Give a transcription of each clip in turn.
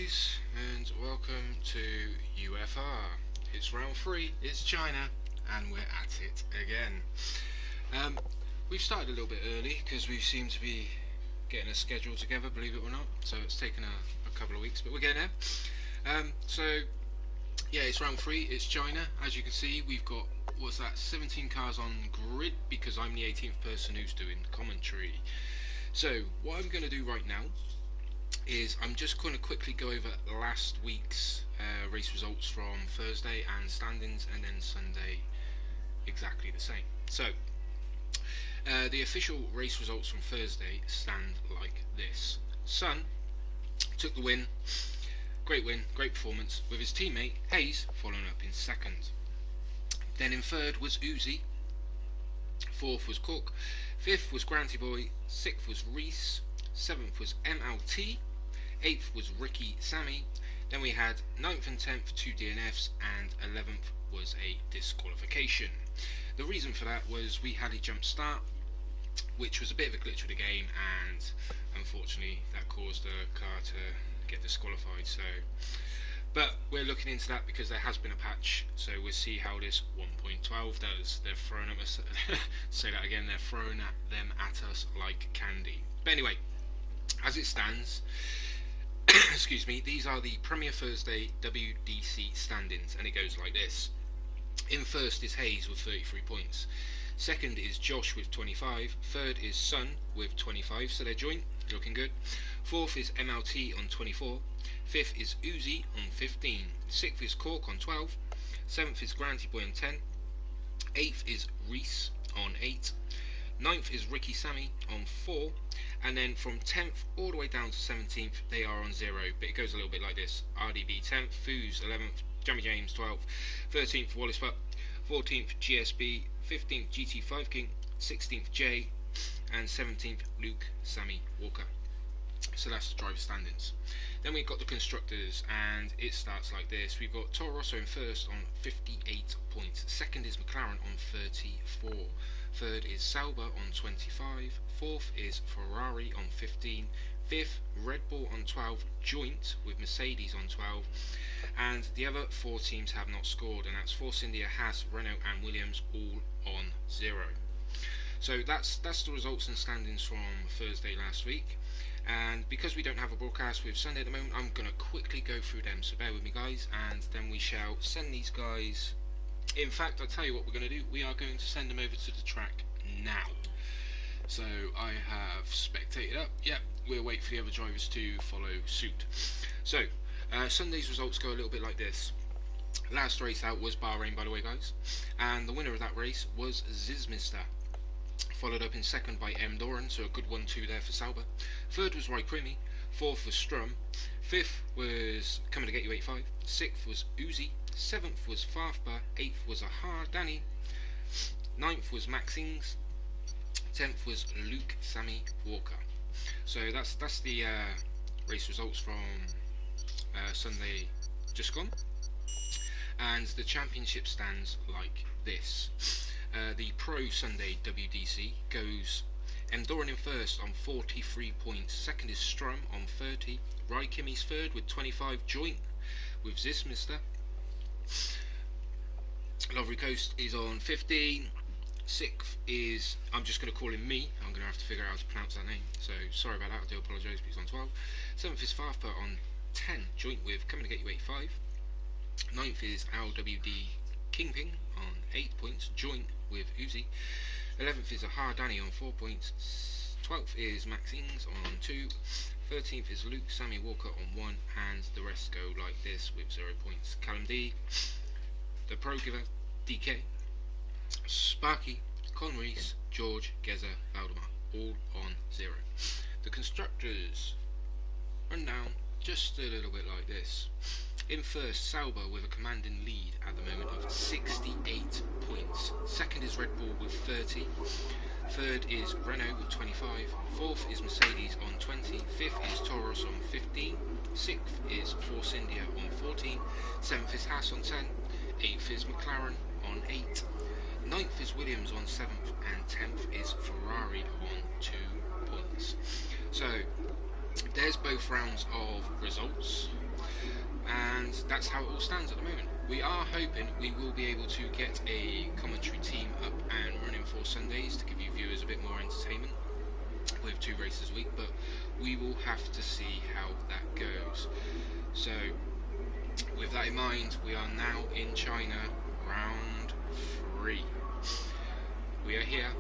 guys, and welcome to UFR. It's round 3, it's China, and we're at it again. We've started a little bit early because we seem to be getting a schedule together, believe it or not, so it's taken a couple of weeks, but we're getting there. Yeah, it's round 3, it's China. As you can see, we've got, 17 cars on grid because I'm the 18th person who's doing commentary. So, what I'm going to do right now is I'm just going to quickly go over last week's race results from Thursday and standings, and then Sunday exactly the same. So the official race results from Thursday stand like this. Sun took the win, great performance, with his teammate Hayes following up in second. Then in third was Uzi, fourth was Cook, fifth was Granty Boy, sixth was Reese, 7th was MLT, 8th was Ricky Sammy, then we had 9th and 10th 2 DNFs, and 11th was a disqualification. The reason for that was we had a jump start, which was a bit of a glitch with the game, and unfortunately that caused the car to get disqualified. But we're looking into that because there has been a patch, so we'll see how this 1.12 does. They're throwing at us, say that again, they're throwing them at us like candy. But anyway, as it stands, excuse me, these are the Premier Thursday WDC standings, and it goes like this. In first is Hayes with 33 points. Second is Josh with 25. Third is Sun with 25, so they're joint, looking good. Fourth is MLT on 24. Fifth is Uzi on 15. Sixth is Cork on 12. Seventh is Granty Boy on 10. Eighth is Reese on 8. Ninth is Ricky Sammy on 4. And then from 10th all the way down to 17th, they are on 0. But it goes a little bit like this. RDB 10th, Foos 11th, Jamie James 12th, 13th Wallace Putt, 14th GSB, 15th GT5 King, 16th J, and 17th Luke Sammy Walker. So that's the driver standings. Then we've got the constructors, and it starts like this. We've got Toro Rosso in first on 58 points. Second is McLaren on 34. Third is Sauber on 25. Fourth is Ferrari on 15. Fifth, Red Bull on 12, joint with Mercedes on 12. And the other 4 teams have not scored, and that's Force India, Haas, Renault and Williams, all on 0. So that's the results and standings from Thursday last week. And because we don't have a broadcast with Sunday at the moment, I'm going to quickly go through them, so bear with me guys, and then we shall send these guys. In fact, I'll tell you what we're going to do. We are going to send them over to the track now. So I have spectated up. Yep, we'll wait for the other drivers to follow suit. So Sunday's results go a little bit like this. Last race out was Bahrain, by the way guys, and the winner of that race was Zizmister, followed up in second by M. Doran, so a good 1-2 there for Sauber. Third was Raikkonen, fourth was Strum, fifth was Coming to Get You 85, sixth was Uzi, seventh was Farfba, eighth was Ahar Danny, ninth was Maxings, 10th was Luke Sammy Walker. So that's the race results from Sunday just gone, and the championship stands like this. The Pro Sunday WDC goes Endoran in first on 43 points. Second is Strum on 30. Raikkonen's third with 25, joint with Zismister. Lovely Coast is on 15. Sixth is, I'm just going to call him Me. I'm going to have to figure out how to pronounce that name, so sorry about that, I do apologise, but he's on 12. 7th is Farfba on 10, joint with Coming to Get You 85. 9th is LWD Kingpin on 8 points, joint with Uzi. 11th is Ahar Danny on 4 points. 12th is Maxings on 2. 13th is Luke Sammy Walker on 1, and the rest go like this with 0 points. Callum D, the Pro Giver, DK, Sparky, Con Reese, George, Geza, Valdemar, all on 0. The constructors run down just a little bit like this. In first, Sauber with a commanding lead at the moment of 68 points. Second is Red Bull with 30. Third is Renault with 25. Fourth is Mercedes on 20. Fifth is Toros on 15. Sixth is Force India on 14. Seventh is Haas on 10. Eighth is McLaren on 8. 9th is Williams on 7th, and 10th is Ferrari on 2 points. So there's both rounds of results. and that's how it all stands at the moment. We are hoping we will be able to get a commentary team up and running for Sundays to give you viewers a bit more entertainment with 2 races a week, but we will have to see how that goes. So with that in mind, we are now in China, round 3. We are here.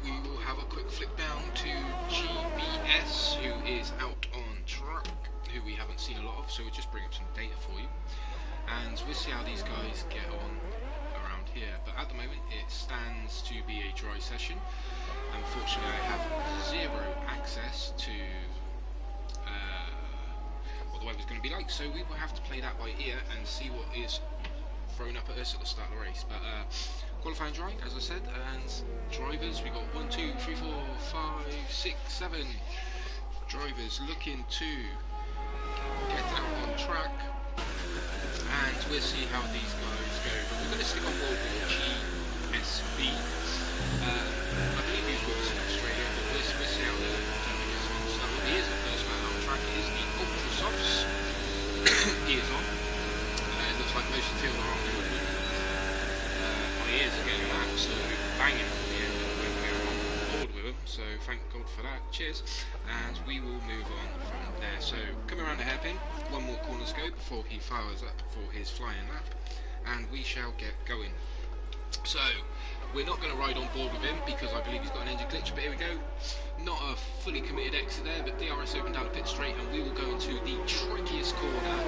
We will have a quick flick down to GBS, who is out on track, who we haven't seen a lot of, so we'll just bring up some data for you, and we'll see how these guys get on around here. But at the moment it stands to be a dry session. Unfortunately I have 0 access to what the weather's going to be like, so we will have to play that by ear and see what is thrown up at us at the start of the race. But qualifying dry, as I said, and drivers, we got 1, 2, 3, 4, 5, 6, 7 drivers looking to get out on track, and we'll see how these guys go. But we're going to stick on board with GSB. I believe he's with us in Australia, but we'll see how the gentleman gets on. So he is the first man on track. It is the Ultra Softs. He is on. It looks like most of the field are on board with him. He is getting an absolute banging at the end when we're on board with him, so thank God for that. Cheers. And we will move on from there. So coming around the hairpin, 1 more corner scope before he fires up for his flying lap, and we shall get going. So we're not going to ride on board with him because I believe he's got an engine glitch, but here we go. Not a fully committed exit there, but DRS opened down the pit straight, and we will go into the trickiest corner,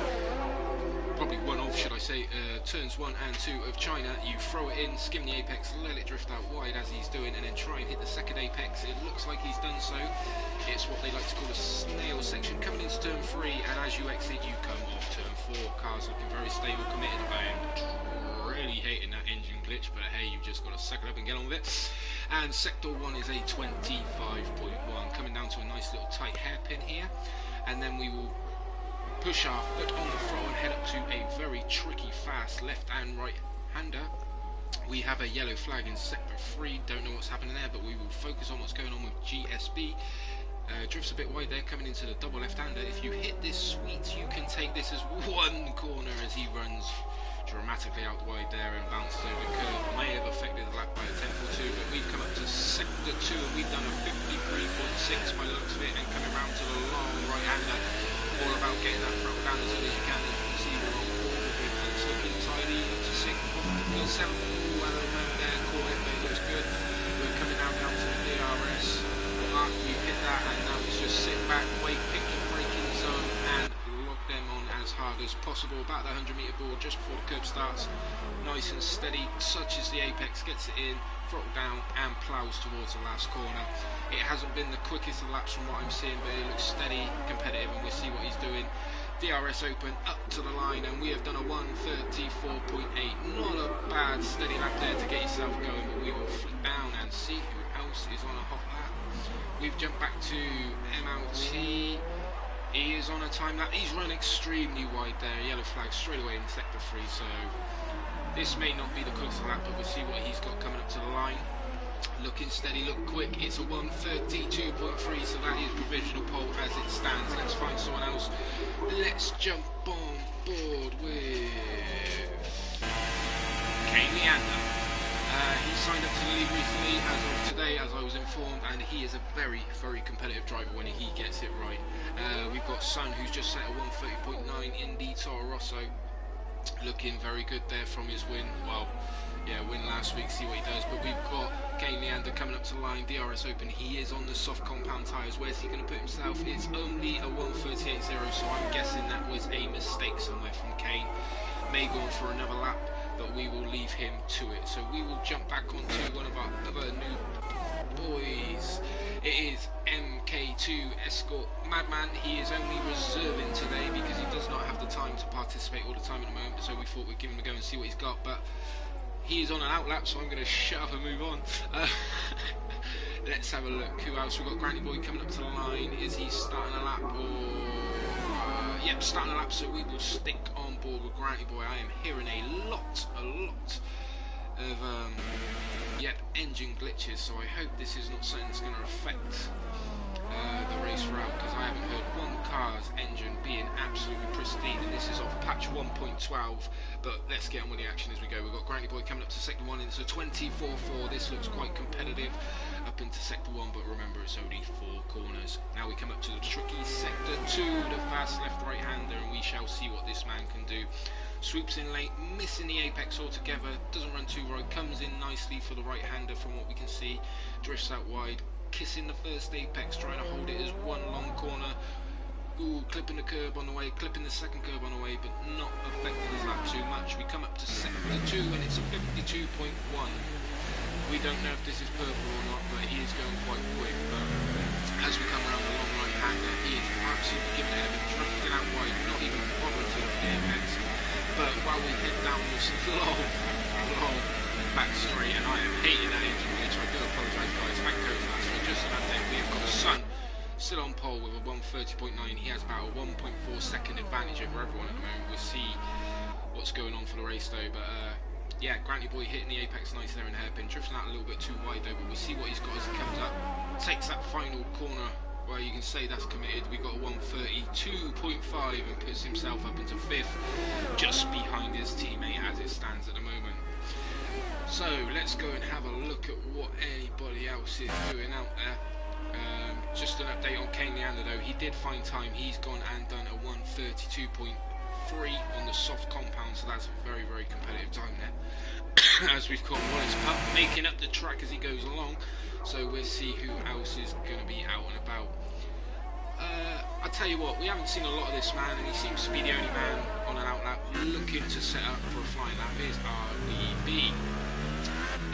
probably one of, should I say, turns 1 and 2 of China. You throw it in, skim the apex, let it drift out wide as he's doing, and then try and hit the second apex. It looks like he's done so. It's what they like to call a snail section. Coming into turn 3, and as you exit, you come off turn 4. Car's looking very stable, committed. I am really hating that engine glitch, but hey, you've just got to suck it up and get on with it. And sector 1 is a 25.1, coming down to a nice little tight hairpin here, and then we will push our foot on the throttle and head up to a very tricky, fast left and right hander. We have a yellow flag in sector 3, don't know what's happening there, but we will focus on what's going on with GSB. Drifts a bit wide there, coming into the double left-hander. If you hit this sweet, you can take this as 1 corner as he runs dramatically out wide there and bounces over the curve. May have affected the lap by a tenth or 2, but we've come up to sector 2 and we've done a 53.6 by the looks of it, and coming around to the long right-hander. All about getting that throttle down as early as you can. As you can see, we're on board with him, and it's looking tidy up to 6.7. Ooh, hello man there, caught it, but it looks good. We're coming now down to the DRS. We've hit that, and now it's just sit back, wait, pick your braking zone, and lock them on as hard as possible. About the 100-metre board just before the curb starts. Nice and steady, touches the apex, gets it in, throttle down, and ploughs towards the last corner. It hasn't been the quickest of laps from what I'm seeing, but it looks steady, competitive, and we'll see what he's doing. DRS open, up to the line, and we have done a 1:34.8. Not a bad steady lap there to get yourself going, but we will flip down and see who else is on a hot lap. We've jumped back to MLT. He is on a time lap. He's run extremely wide there. Yellow flag straight away in sector 3, so this may not be the quickest lap, but we'll see what he's got coming up to the line. Looking steady, look quick. It's a 1:32.3, so that is provisional pole as it stands. Let's find someone else. Let's jump on board with Kane Leander. He signed up to the league recently, as of today, as I was informed, and he is a very, very competitive driver when he gets it right. We've got Sun, who's just set a 1:30.9 in the Toro Rosso. Looking very good there from his win. Well, yeah, win last week, see what he does. But we've got Kane Leander coming up to the line, DRS open. He is on the soft compound tyres. Where's he going to put himself? It's only a 1:38.0, so I'm guessing that was a mistake somewhere from Kane. May go on for another lap, but we will leave him to it. So we will jump back onto one of our other new boys. It is MK2 Escort Madman. He is only reserving today because he does not have the time to participate all the time at the moment, so we thought we'd give him a go and see what he's got. But he is on an outlap, so I'm going to shut up and move on. Let's have a look. Who else? We've got Granny Boy coming up to the line. Is he starting a lap? Or yep, starting a lap, so we will stick on board with Granny Boy. I am hearing a lot of engine glitches, so I hope this is not something that's going to affect the race route, because I haven't heard one car's engine being absolutely pristine, and this is 1.12, but let's get on with the action as we go. We've got Granny Boy coming up to sector 1 into 24.4. This looks quite competitive up into sector 1, but remember it's only 4 corners. Now we come up to the tricky sector 2, the fast left right hander, and we shall see what this man can do. Swoops in late, missing the apex altogether, doesn't run too right, comes in nicely for the right hander from what we can see, drifts out wide, kissing the first apex, trying to hold it as one long corner. Ooh, clipping the curb on the way, clipping the second curb on the way, but not affecting his lap too much. We come up to sector 2 and it's a 52.1. We don't know if this is purple or not, but he is going quite quick. But as we come around the long right hander, he is absolutely giving it a drifting out wide, not even bothering to the apex. But while we head down this long back straight, and I am hating that engine glitch, I do apologise guys, that goes last. So just about that, we have got Sun still on pole with a 1:30.9. He has about a 1.4 second advantage over everyone at the moment. We'll see what's going on for the race though, but yeah, Granty Boy hitting the apex nice there in hairpin, drifting out a little bit too wide though, but we see what he's got as he comes up, takes that final corner where you can say that's committed. We got a 1:32.5 and puts himself up into 5th, just behind his teammate as it stands at the moment. So let's go and have a look at what anybody else is doing out there. Just an update on Kane Leander though, he did find time, he's gone and done a 1:32.3 on the soft compound, so that's a very, very competitive time there. As we've got Wallace Pup making up the track as he goes along, so we'll see who else is going to be out and about. I'll tell you what, we haven't seen a lot of this man, and he seems to be the only man on an outlap looking to set up for a flying lap. Here's RDB,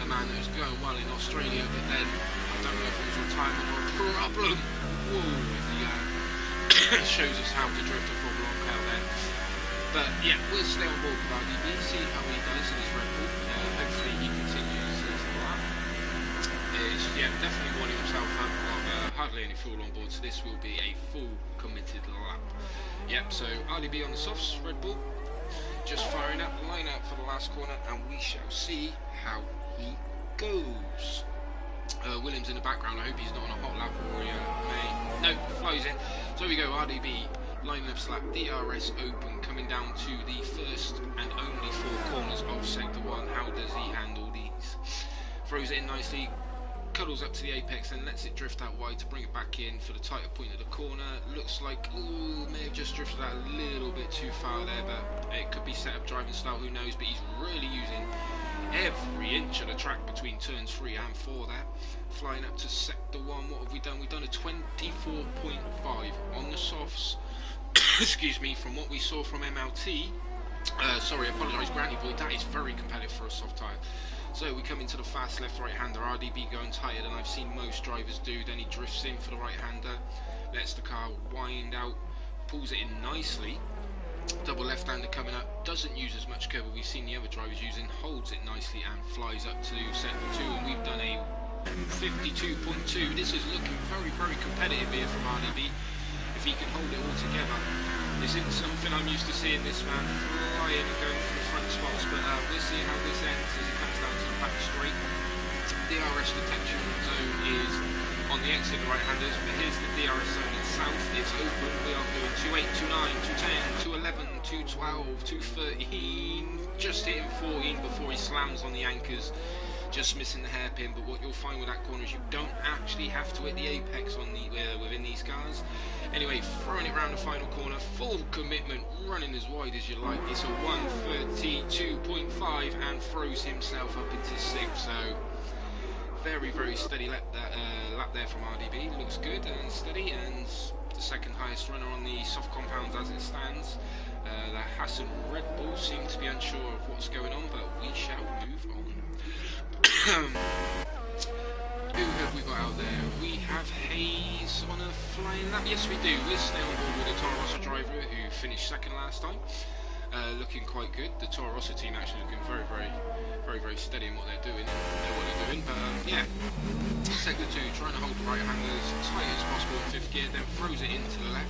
a man that was going well in Australia, but then I don't know if it was retirement or a problem. Whoa, he shows us how to drift a Formula 1 car there. But yeah, we'll stay on board with RDB, see how he does in his Red Bull. Hopefully he continues his lap. Yeah, definitely warming himself up. Hardly any fuel on board, so this will be a full committed lap. Yep, so RDB on the softs, Red Bull, just firing up, line out for the last corner, and we shall see how he goes. Williams in the background, I hope he's not on a hot lap or he may. No, flies in. So we go, RDB, lining up slap, DRS open, coming down to the first and only 4 corners of sector 1. How does he handle these? Throws it in nicely, cuddles up to the apex and lets it drift out wide to bring it back in for the tighter point of the corner. Looks like, ooh, may have just drifted out a little bit too far there, but it could be set up driving style, who knows, but he's really using every inch of the track between turns 3 and 4 there. Flying up to sector 1, what have we done? We've done a 24.5 on the softs. Excuse me, from what we saw from MLT. Sorry, I apologise, Granny Boy, that is very competitive for a soft tyre. So we come into the fast left right hander, RDB going tighter than I've seen most drivers do, then he drifts in for the right hander, lets the car wind out, pulls it in nicely. Double left hander coming up, doesn't use as much curve as we've seen the other drivers using, holds it nicely and flies up to sector 2, and we've done a 52.2. This is looking very, very competitive here from RDB. If he can hold it all together, this isn't something I'm used to seeing this man flying and going for the front spots, but we'll see how this ends as he comes down to the back straight. DRS detection zone is on the exit of the right-handers, but here's the DRS zone itself. It's open. We are doing 28, 29, 210, 211, 212, 213, just hitting 14 before he slams on the anchors. Just missing the hairpin, but what you'll find with that corner is you don't actually have to hit the apex on the within these cars. Anyway, throwing it around the final corner, full commitment, running as wide as you like. It's a 1:32.5 and throws himself up into 6th. So very, very steady lap there from RDB. Looks good and steady, and the second highest runner on the soft compounds as it stands. The Hassan Red Bull seem to be unsure of what's going on, but we shall move on. Who have we got out there? We have Hayes on a flying lap. Yes, we do. We're still on board with the Toro Rosso driver who finished second last time. Looking quite good. The Toro Rosso team actually looking very, very steady in what they're doing. They know what they're doing, but yeah. Sector 2, trying to hold the right handers as tight as possible in 5th gear, then throws it into the left.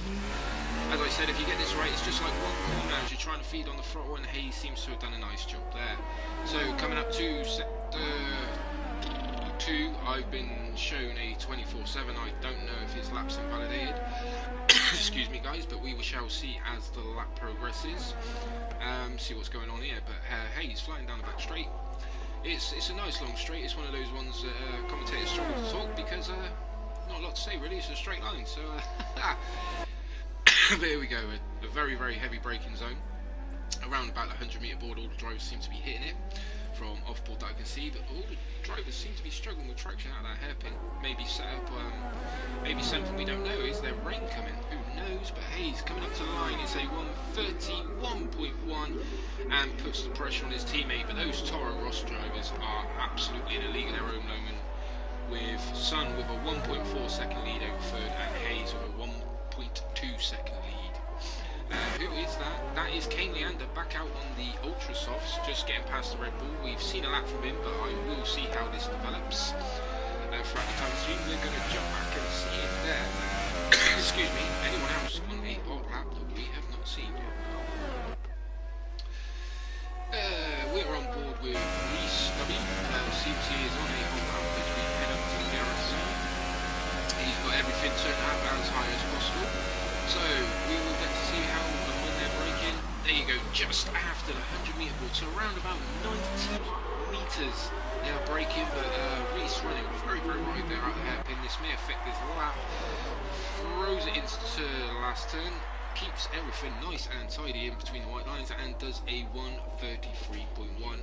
As I said, if you get this right, it's just like one corner as you're trying to feed on the throttle, and Hayes seems to have done a nice job there. So coming up to sector 2, 2, I've been shown a 24/7. I don't know if his lap's invalidated. Excuse me, guys, but we shall see as the lap progresses. See what's going on here. But hey, he's flying down the back straight. It's a nice long straight. It's one of those ones that commentators struggle to talk because not a lot to say really. It's a straight line. So there we go. A very, very heavy braking zone. Around about the 100-metre board, all the drivers seem to be hitting it. From off-board that I can see, but all the drivers seem to be struggling with traction out of that hairpin. Maybe set up, maybe something we don't know. Is there rain coming? Who knows? But hey, he's coming up to the line. It's a 1:31.1 and puts the pressure on his teammate. But those Toro Rosso drivers are absolutely in a league of their own moment. With Sun with a 1.4 second lead over third, and Hayes with a 1.2 second lead. Who is that? That is Kane Leander back out on the Ultra Softs, just getting past the Red Bull. We've seen a lap from him, but I will see how this develops throughout the time stream. We're going to jump back and see it there. Excuse me, anyone else on a hot lap that we have not seen yet? We're on board with Reese W. Seems he is on a hot lap as we head up to the garage zone. He's got everything turned out as high as possible. So we will get to see how and when they're braking. There you go, just after the 100-metre board, so around about 90 metres they are braking, but Reese running very, very wide there at the hairpin. This may affect his lap. Throws it into the last turn, keeps everything nice and tidy in between the white lines, and does a 1:33.1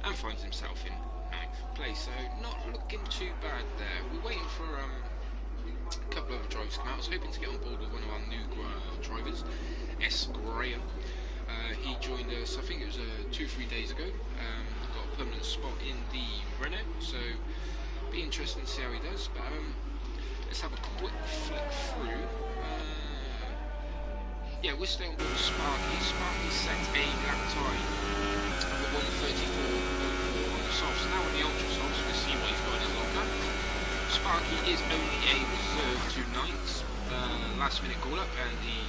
and finds himself in 9th place. So not looking too bad there. We're waiting for a couple of drivers to come out. I was hoping to get on board with one of our new drivers, S. Graham. He joined us, I think it was 2-3 days ago. Got a permanent spot in the Renault, so be interesting to see how he does. But let's have a quick flick through. Yeah, we're staying on board with Sparky. Sparky set a lap time of a 1:34.4 on the softs. Now on the Ultra Softs, we'll see what he's got in his log lap. Sparky is only a reserve to 9th, last minute call up, and he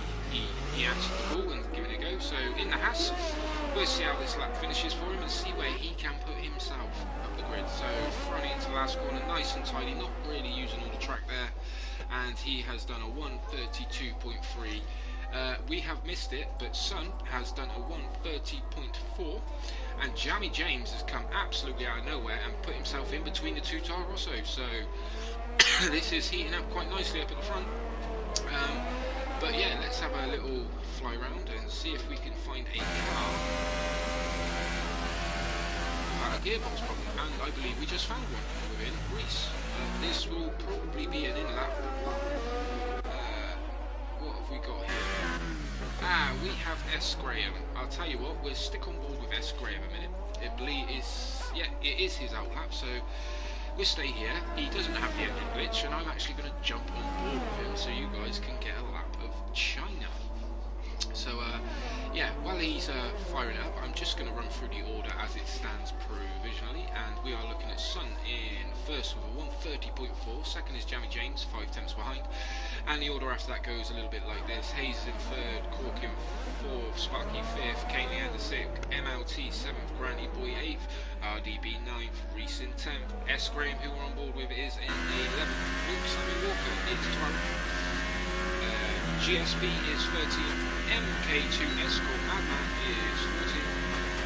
answered the call and given it a go. So in the Haas, we'll see how this lap finishes for him and see where he can put himself up the grid. So throwing it into the last corner, nice and tidy, not really using all the track there, and he has done a 1:32.3. We have missed it, but Sun has done a 1:30.4, and Jamie James has come absolutely out of nowhere and put himself in between the two Toro Rossos. So this is heating up quite nicely up at the front. But yeah, let's have a little fly around and see if we can find a car. A gearbox problem, and I believe we just found one within Reese. This will probably be an in-lap. What have we got here? We have S. Graham. I'll tell you what, we'll stick on board with S. Graham a minute. It is his outlap, so we'll stay here. He doesn't have the engine glitch, and I'm actually going to jump on board with him so you guys can get a lap of China. So yeah, while he's firing up, I'm just going to run through the order as it stands provisionally, and we are looking at Sun in first with a 1:30.4, second is Jamie James, 5 tenths behind, and the order after that goes a little bit like this: Hayes is in third, Cork in fourth, Sparky fifth, Kane Leander sixth, MLT seventh, Granny Boy eighth, RDB 9th, Reese in 10th, S. Graham, who we're on board with, is in 11th, Luke Sammy Walker is 12th, GSB is 13th, MK2 Escort Madman is 14th,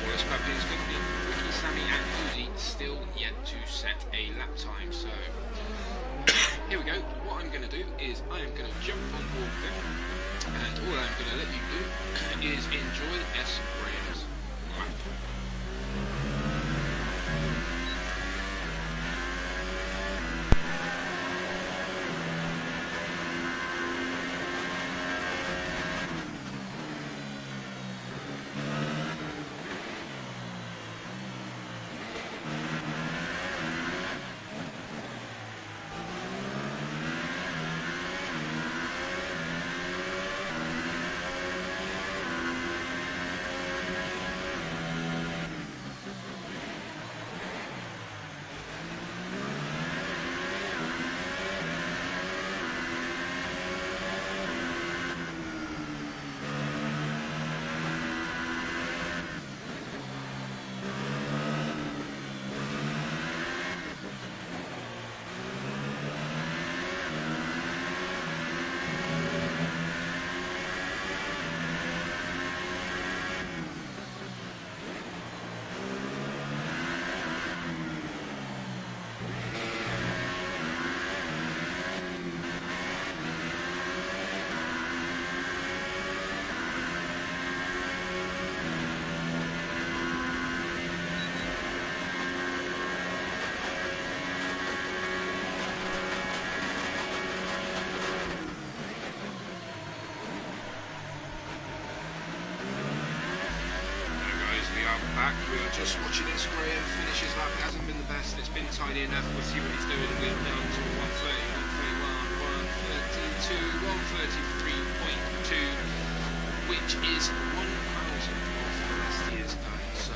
Wallace Puppy is 15th, Ricky, Sammy and Uzi still yet to set a lap time. So here we go. What I'm going to do is I am going to jump on board with them, and all I'm going to let you do is enjoy S. Graham's lap. back. We are just watching this. Graham finishes lap. It hasn't been the best. It's been tidy enough. We'll see what he's doing. We're down to 130, 131, 132, 133.2, which is 1,000 off the best he has done. So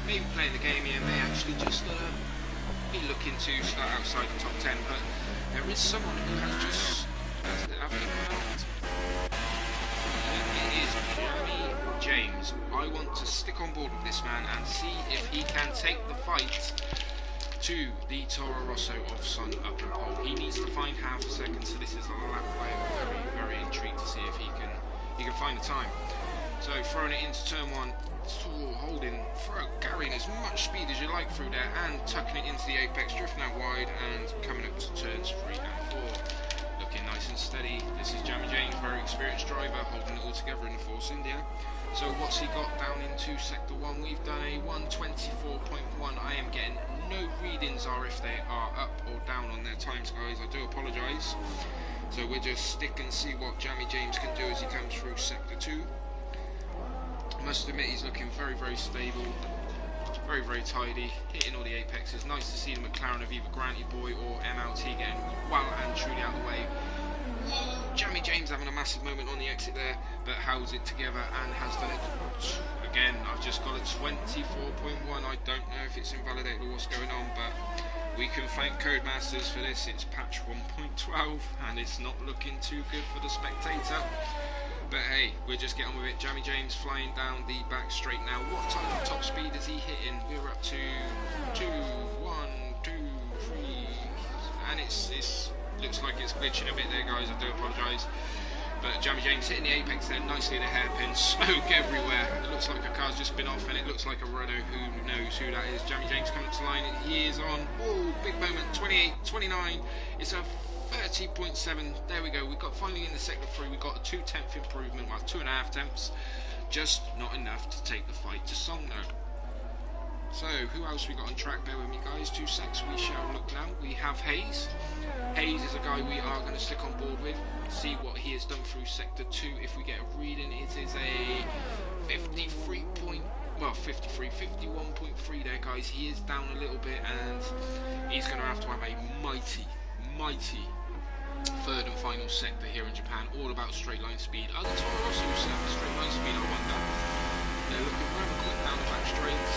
maybe playing the game here may actually just be looking to start outside the top 10. But there is someone who has just it is Jamie James. I want to stick on board with this man and see if he can take the fight to the Toro Rosso of Sun up and pole. He needs to find half a second, so this is a lap where I'm very, very intrigued to see if he can find the time. So throwing it into turn one, holding, carrying as much speed as you like through there and tucking it into the apex, drifting out wide and coming up to turns 3 and 4. Looking nice and steady. This is Jamie James, very experienced driver, holding it all together in the Force India. So what's he got down into sector 1? We've done a 124.1. I am getting no readings are if they are up or down on their times, guys. I do apologise. So we'll just stick and see what Jamie James can do as he comes through sector 2. I must admit he's looking very, very stable. Very, very tidy, hitting all the apexes. Nice to see the McLaren of either Granty Boy or MLT getting well and truly out of the way. Whoa, Jamie James having a massive moment on the exit there, but holds it together and has done it. Again, I've just got a 24.1. I don't know if it's invalidated or what's going on, but we can thank Codemasters for this. It's patch 1.12 and it's not looking too good for the spectator. But hey, we'll just get on with it. Jamie James flying down the back straight now. What type of top speed is he hitting? We're up to 2, 1, 2, 3, and it looks like it's glitching a bit there, guys. I do apologise. But Jamie James hitting the apex there nicely in a hairpin, smoke everywhere. It looks like a car's just been off, and it looks like a Renault. Who knows who that is? Jamie James coming to the line, and he is on. Oh, big moment. 28, 29. It's a 30.7. There we go. We got finally in the sector 3. We got a 2/10 improvement, well 2.5 tenths. Just not enough to take the fight to Song though. So who else we got on track? Bear with me, guys. 2 secs. We shall look now. We have Hayes. Hayes is a guy we are going to stick on board with. See what he has done through sector 2. If we get a reading, it is a 51.3 there, guys. He is down a little bit, and he's going to have a mighty third and final sector here in Japan, all about straight line speed. Other Toro Rosso set straight line speed, I wonder. They're looking rather quick down the back straights.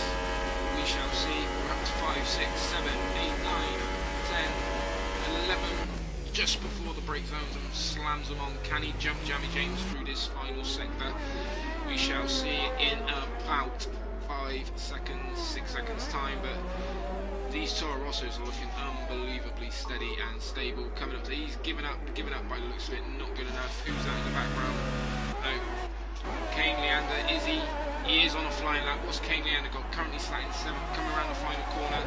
We shall see. We're up to 5, 6, 7, 8, 9, 10, 11. Just before the brake zones and slams them on. Can he jump Jamie James through this final sector? We shall see in about 5 seconds, 6 seconds time, but these Toro Rossos are looking unbelievably steady and stable. Coming up to, he's given up by the looks of it, not good enough. Who's that in the background? No. Kane Leander, is he? He is on a flying lap. What's Kane Leander got? Currently starting 7th, coming around the final corner.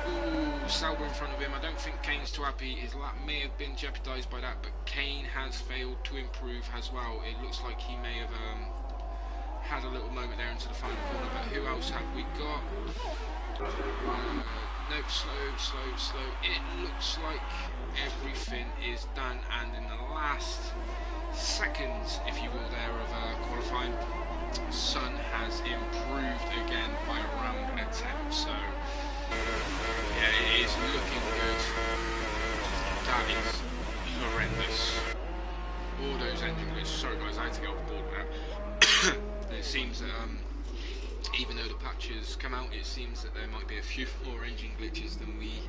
Ooh, Sauber in front of him. I don't think Kane's too happy. His lap may have been jeopardised by that, but Kane has failed to improve as well. It looks like he may have had a little moment there into the final corner, but who else have we got? Nope, slow. It looks like everything is done, and in the last seconds, if you will, there of qualifying, Sun has improved again by around a tenth. So yeah, it is looking good. That is horrendous. All those engine glitches. Sorry guys, I had to get off board now. It seems that even though the patches come out, it seems that there might be a few more engine glitches than we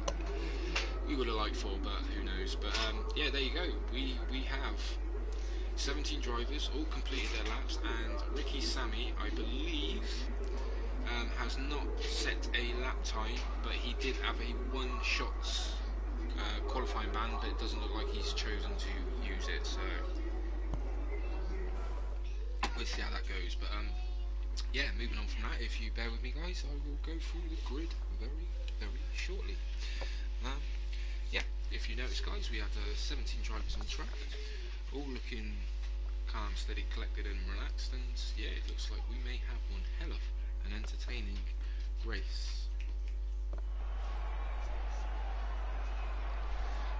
would have liked for, but who knows. But yeah, there you go. We have 17 drivers, all completed their laps, and Ricky Sammy, I believe, has not set a lap time, but he did have a 1-shot qualifying ban, but it doesn't look like he's chosen to use it, so we'll see how that goes. But yeah, moving on from that, if you bear with me guys, I will go through the grid very, very shortly. Yeah, if you notice guys, we had 17 drivers on track, all looking calm, steady, collected and relaxed, and yeah, it looks like we may have one hell of an entertaining race.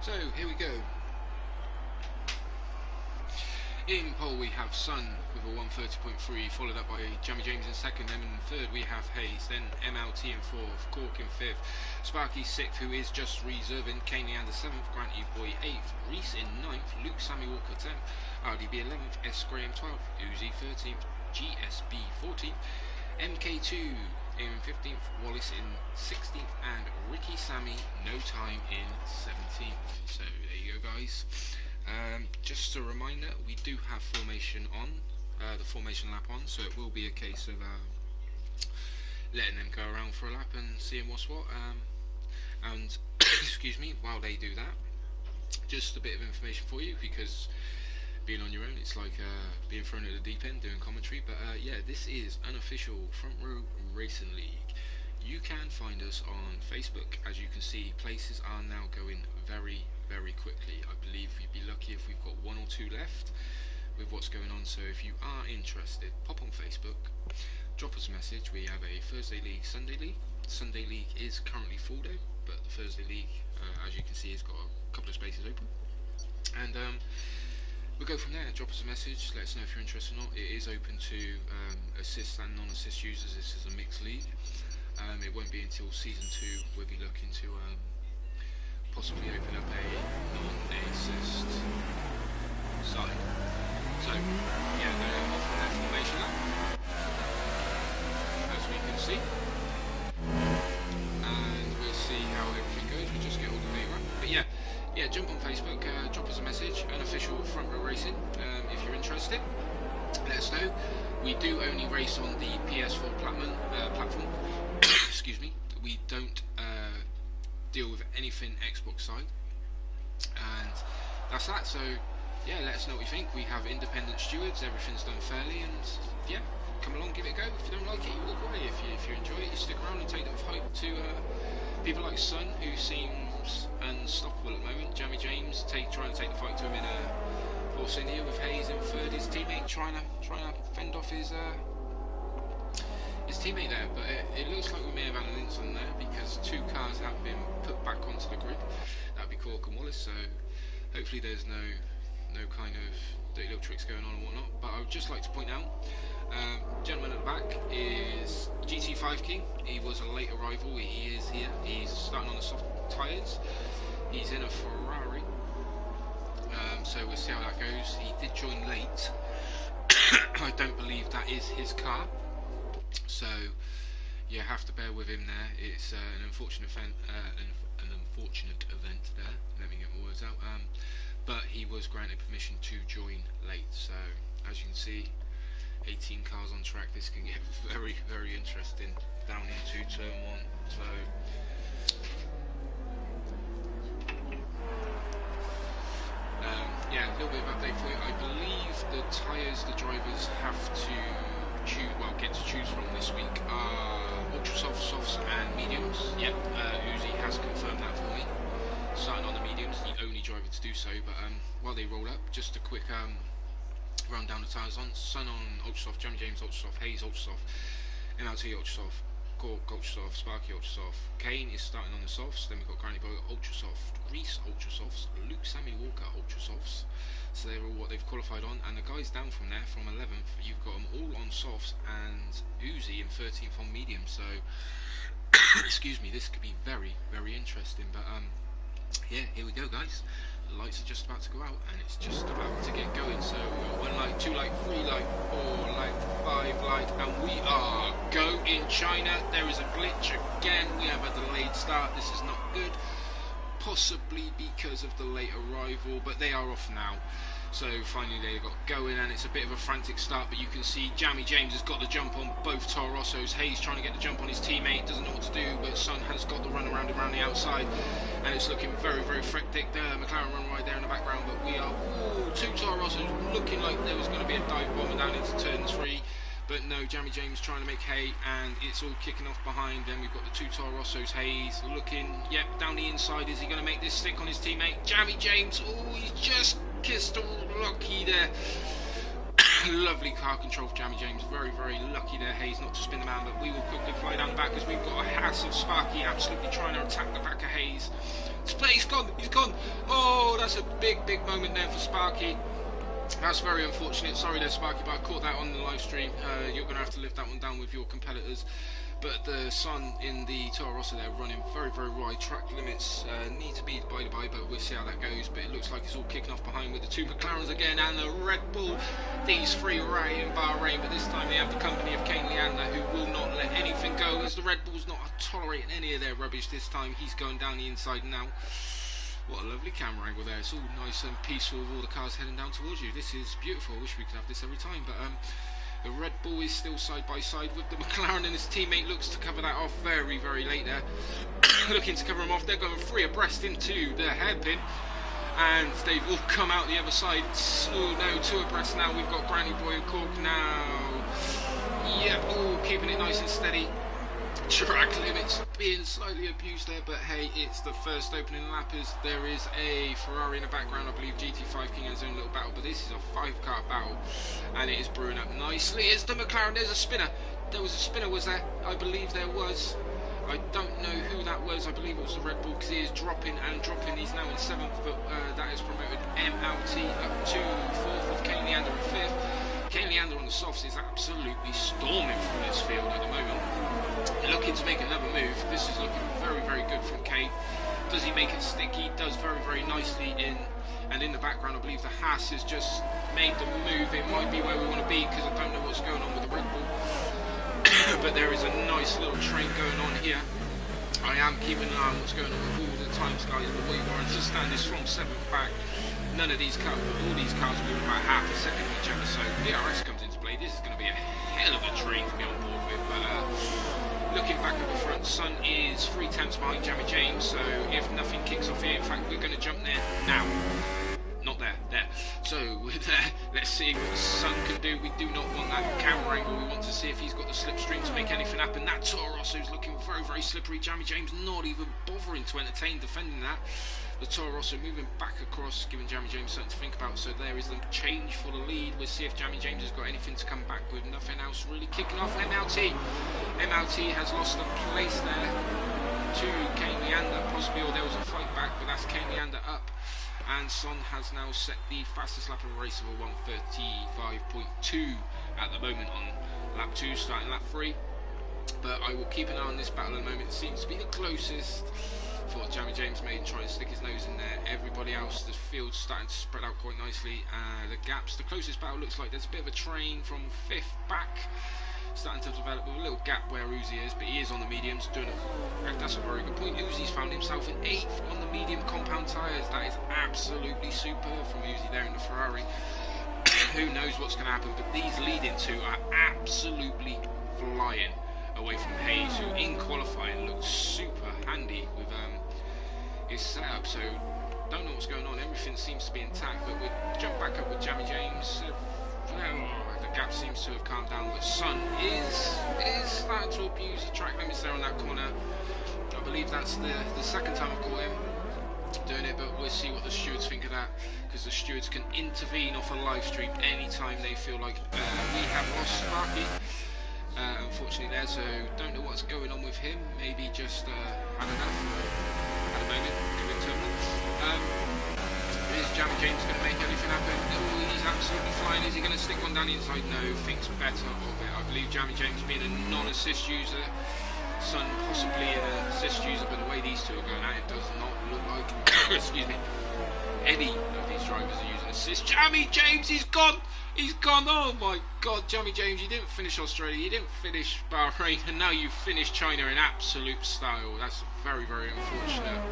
So here we go. In pole we have Sun with a 130.3, followed up by Jamie James in second. Then in third we have Hayes, then MLT in fourth, Cork in fifth, Sparky sixth, who is just reserving, Kane Leander seventh, Grant E. Boy eighth, Reese in ninth, Luke Sammy Walker 10th, RDB 11th, S Graham 12th, Uzi 13th, GSB 14th, MK2 in 15th, Wallace in 16th, and Ricky Sammy no time in 17th. So there you go, guys. Just a reminder, we do have formation on, the formation lap on, so it will be a case of letting them go around for a lap and seeing what's what. And excuse me, while they do that, just a bit of information for you, because being on your own, it's like being thrown at the deep end doing commentary. But yeah, this is unofficial Front Row Racing League. You can find us on Facebook. As you can see, places are now going very quickly. I believe we'd be lucky if we've got 1 or 2 left with what's going on. So if you are interested, pop on Facebook, drop us a message. We have a Thursday League, Sunday League. Sunday League is currently full day, but the Thursday League, as you can see, has got a couple of spaces open. And we'll go from there. Drop us a message, let us know if you're interested or not. It is open to assist and non-assist users. This is a mixed league. It won't be until season 2 we'll be looking to possibly open up a non-assist side. So yeah, they're offering their formation up, as we can see, and we'll see how everything goes. We'll just get all the data up. But yeah, jump on Facebook, drop us a message, unofficial Front Row Racing, if you're interested. Let us know. We do only race on the PS4 platform. Excuse me. We don't deal with anything Xbox side, and that's that. So yeah, let us know what you think. We have independent stewards, everything's done fairly, and yeah, come along, give it a go. If you don't like it, you walk away. If you enjoy it, you stick around and take the fight to people like Sun, who seems unstoppable at the moment. Jamie James trying to take the fight to him in a Force India, with Hayes in third, his teammate trying to fend off his teammate there. But it looks like we may have had an incident there, because 2 cars have been put back onto the grid. That'd be Cork and Wallace. So hopefully there's no kind of dirty little tricks going on and whatnot. But I would just like to point out, gentleman at the back is GT5 King. He was a late arrival. He is here. He's starting on the soft tyres. He's in a Ferrari. So we'll see how that goes. He did join late. I don't believe that is his car. So you have to bear with him there. It's an unfortunate event. An unfortunate event there. Let me get my words out. But he was granted permission to join late. So as you can see, 18 cars on track. This can get very interesting down into turn 1. So yeah, a little bit of update for you. I believe the tyres the drivers have to get to choose from this week are ultra softs, softs and mediums. Yep, Uzi has confirmed that for me. Starting on the mediums, the only driver to do so. But while they roll up, just a quick run down the tyres on. Sun on ultra soft, Jamie James ultra soft, Hayes ultra soft, MLT ultra soft, Cork ultra soft, Sparky ultra soft. Kane is starting on the softs. Then we've got Granny Boy ultra soft, Reese ultra softs, Luke Sammy Walker ultra softs. So they're all what they've qualified on, and the guys down from there, from 11th, you've got them all on softs, and Uzi in 13th on medium. So excuse me, this could be very interesting. But yeah, here we go, guys. The lights are just about to go out, and it's just about to get going. So we've got 1 light, 2 light, 3 light, 4 light, 5 light, and we are go in China. There is a glitch again. We have a delayed start. This is not good, possibly because of the late arrival, but they are off now. So finally they got going, and it's a bit of a frantic start, but you can see Jamie James has got the jump on both Toro Rossos. Hayes trying to get the jump on his teammate, doesn't know what to do, but Sun has got the run around the outside, and it's looking very frantic. McLaren run right there in the background, but we are 2 Toro Rossos looking like there was going to be a dive bomber down into turn 3. But no, Jamie James trying to make hay, and it's all kicking off behind. Then we've got the 2 Toro Rossos. Hayes looking, yep, down the inside. Is he going to make this stick on his teammate? Jamie James, oh, he's just kissed all lucky there. Lovely car control for Jamie James. Very lucky there, Hayes, not to spin the man. But we will quickly fly down the back, as we've got a Haas of Sparky absolutely trying to attack the back of Hayes. He's gone. Oh, that's a big moment there for Sparky. That's very unfortunate. Sorry there, Sparky, but I caught that on the live stream. You're going to have to lift that one down with your competitors. But the Sun in the Toro Rosso, they're running very, very wide. Track limits need to be by the by, but we'll see how that goes. But it looks like it's all kicking off behind with the two McLarens again and the Red Bull. These three were right in Bahrain, but this time they have the company of Kane Leander, who will not let anything go, as the Red Bull's not tolerating any of their rubbish this time. He's going down the inside now. What a lovely camera angle there. It's all nice and peaceful with all the cars heading down towards you. This is beautiful. I wish we could have this every time, but the Red Bull is still side by side with the McLaren, and his teammate looks to cover that off very, very late there. Looking to cover them off. They're going three abreast into the hairpin, and they've all come out the other side. Oh no, two abreast now. We've got Granny Boy and Cork now. Yep, all keeping it nice and steady. Track limits being slightly abused there, but hey, it's the first opening lap. As there is a Ferrari in the background. I believe GT5 King has his own little battle, but this is a 5-car battle, and it is brewing up nicely. It's the McLaren. There's a spinner. There was a spinner, was there? I believe there was. I don't know who that was. I believe it was the Red Bull, because he is dropping and dropping. He's now in 7th, but that is promoted MLT up to 4th with Kane Leander in 5th. Kane Leander on the softs is absolutely storming from this field at the moment. Looking to make another move. This is looking very, very good from Kane. Does he make it stick? He does very, very nicely in. And in the background, I believe the Haas has just made the move. It might be where we want to be, because I don't know what's going on with the Red Bull. But there is a nice little train going on here. I am keeping an eye on what's going on with all the times, guys. But what you want to understand is from 7th back, none of these cars, all these cars will be about half a second each other. So DRS comes into play. This is going to be a hell of a train to be on board with. But looking back at the front, Sun is 3/10 behind Jamie James, so if nothing kicks off here, in fact, we're going to jump there now. Not there, there. So, let's see what the Sun can do. We do not want that camera angle. We want to see if he's got the slipstream to make anything happen. That Toro Rosso is looking very, very slippery. Jamie James not even bothering to entertain defending that. The Toro Rosso moving back across, giving Jamie James something to think about. So there is the change for the lead. We'll see if Jamie James has got anything to come back with. Nothing else really kicking off. MLT has lost a place there to Kane Leander, possibly, or there was a fight back, but that's Kane Leander up. And Son has now set the fastest lap of the race of a 1:35.2 at the moment on lap 2, starting lap 3. But I will keep an eye on this battle at the moment. It seems to be the closest for Jamie James made and trying to stick his nose in there. Everybody else, the field's starting to spread out quite nicely. The gaps, the closest battle looks like there's a bit of a train from 5th back, starting to develop with a little gap where Uzi is, but he is on the mediums, doing it. That's a very good point. Uzi's found himself in 8th on the medium compound tyres. That is absolutely superb from Uzi there in the Ferrari. Who knows what's going to happen, but these leading two are absolutely flying away from Hayes, who in qualifying looked super handy with his setup. So don't know what's going on. Everything seems to be intact, but we'll jump back up with Jamie James. The gap seems to have calmed down, but Sun is starting to abuse the track limits there on that corner. I believe that's the second time I've caught him doing it, but we'll see what the stewards think of that, because the stewards can intervene off a live stream anytime they feel like we have lost Sparky. Unfortunately there, so don't know what's going on with him. Maybe just had enough at the moment. Good tournament. Is Jamie James going to make anything happen? Oh, he's absolutely flying. Is he going to stick one down the inside? No, thinks better of it. I believe Jamie James being a non-assist user, Sun possibly an assist user, but the way these two are going at it does not look like excuse me, any of these drivers are using assist. Jamie James, he's gone! He's gone! Oh my god, Jamie James, you didn't finish Australia, you didn't finish Bahrain, and now you finished China in absolute style. That's very, very unfortunate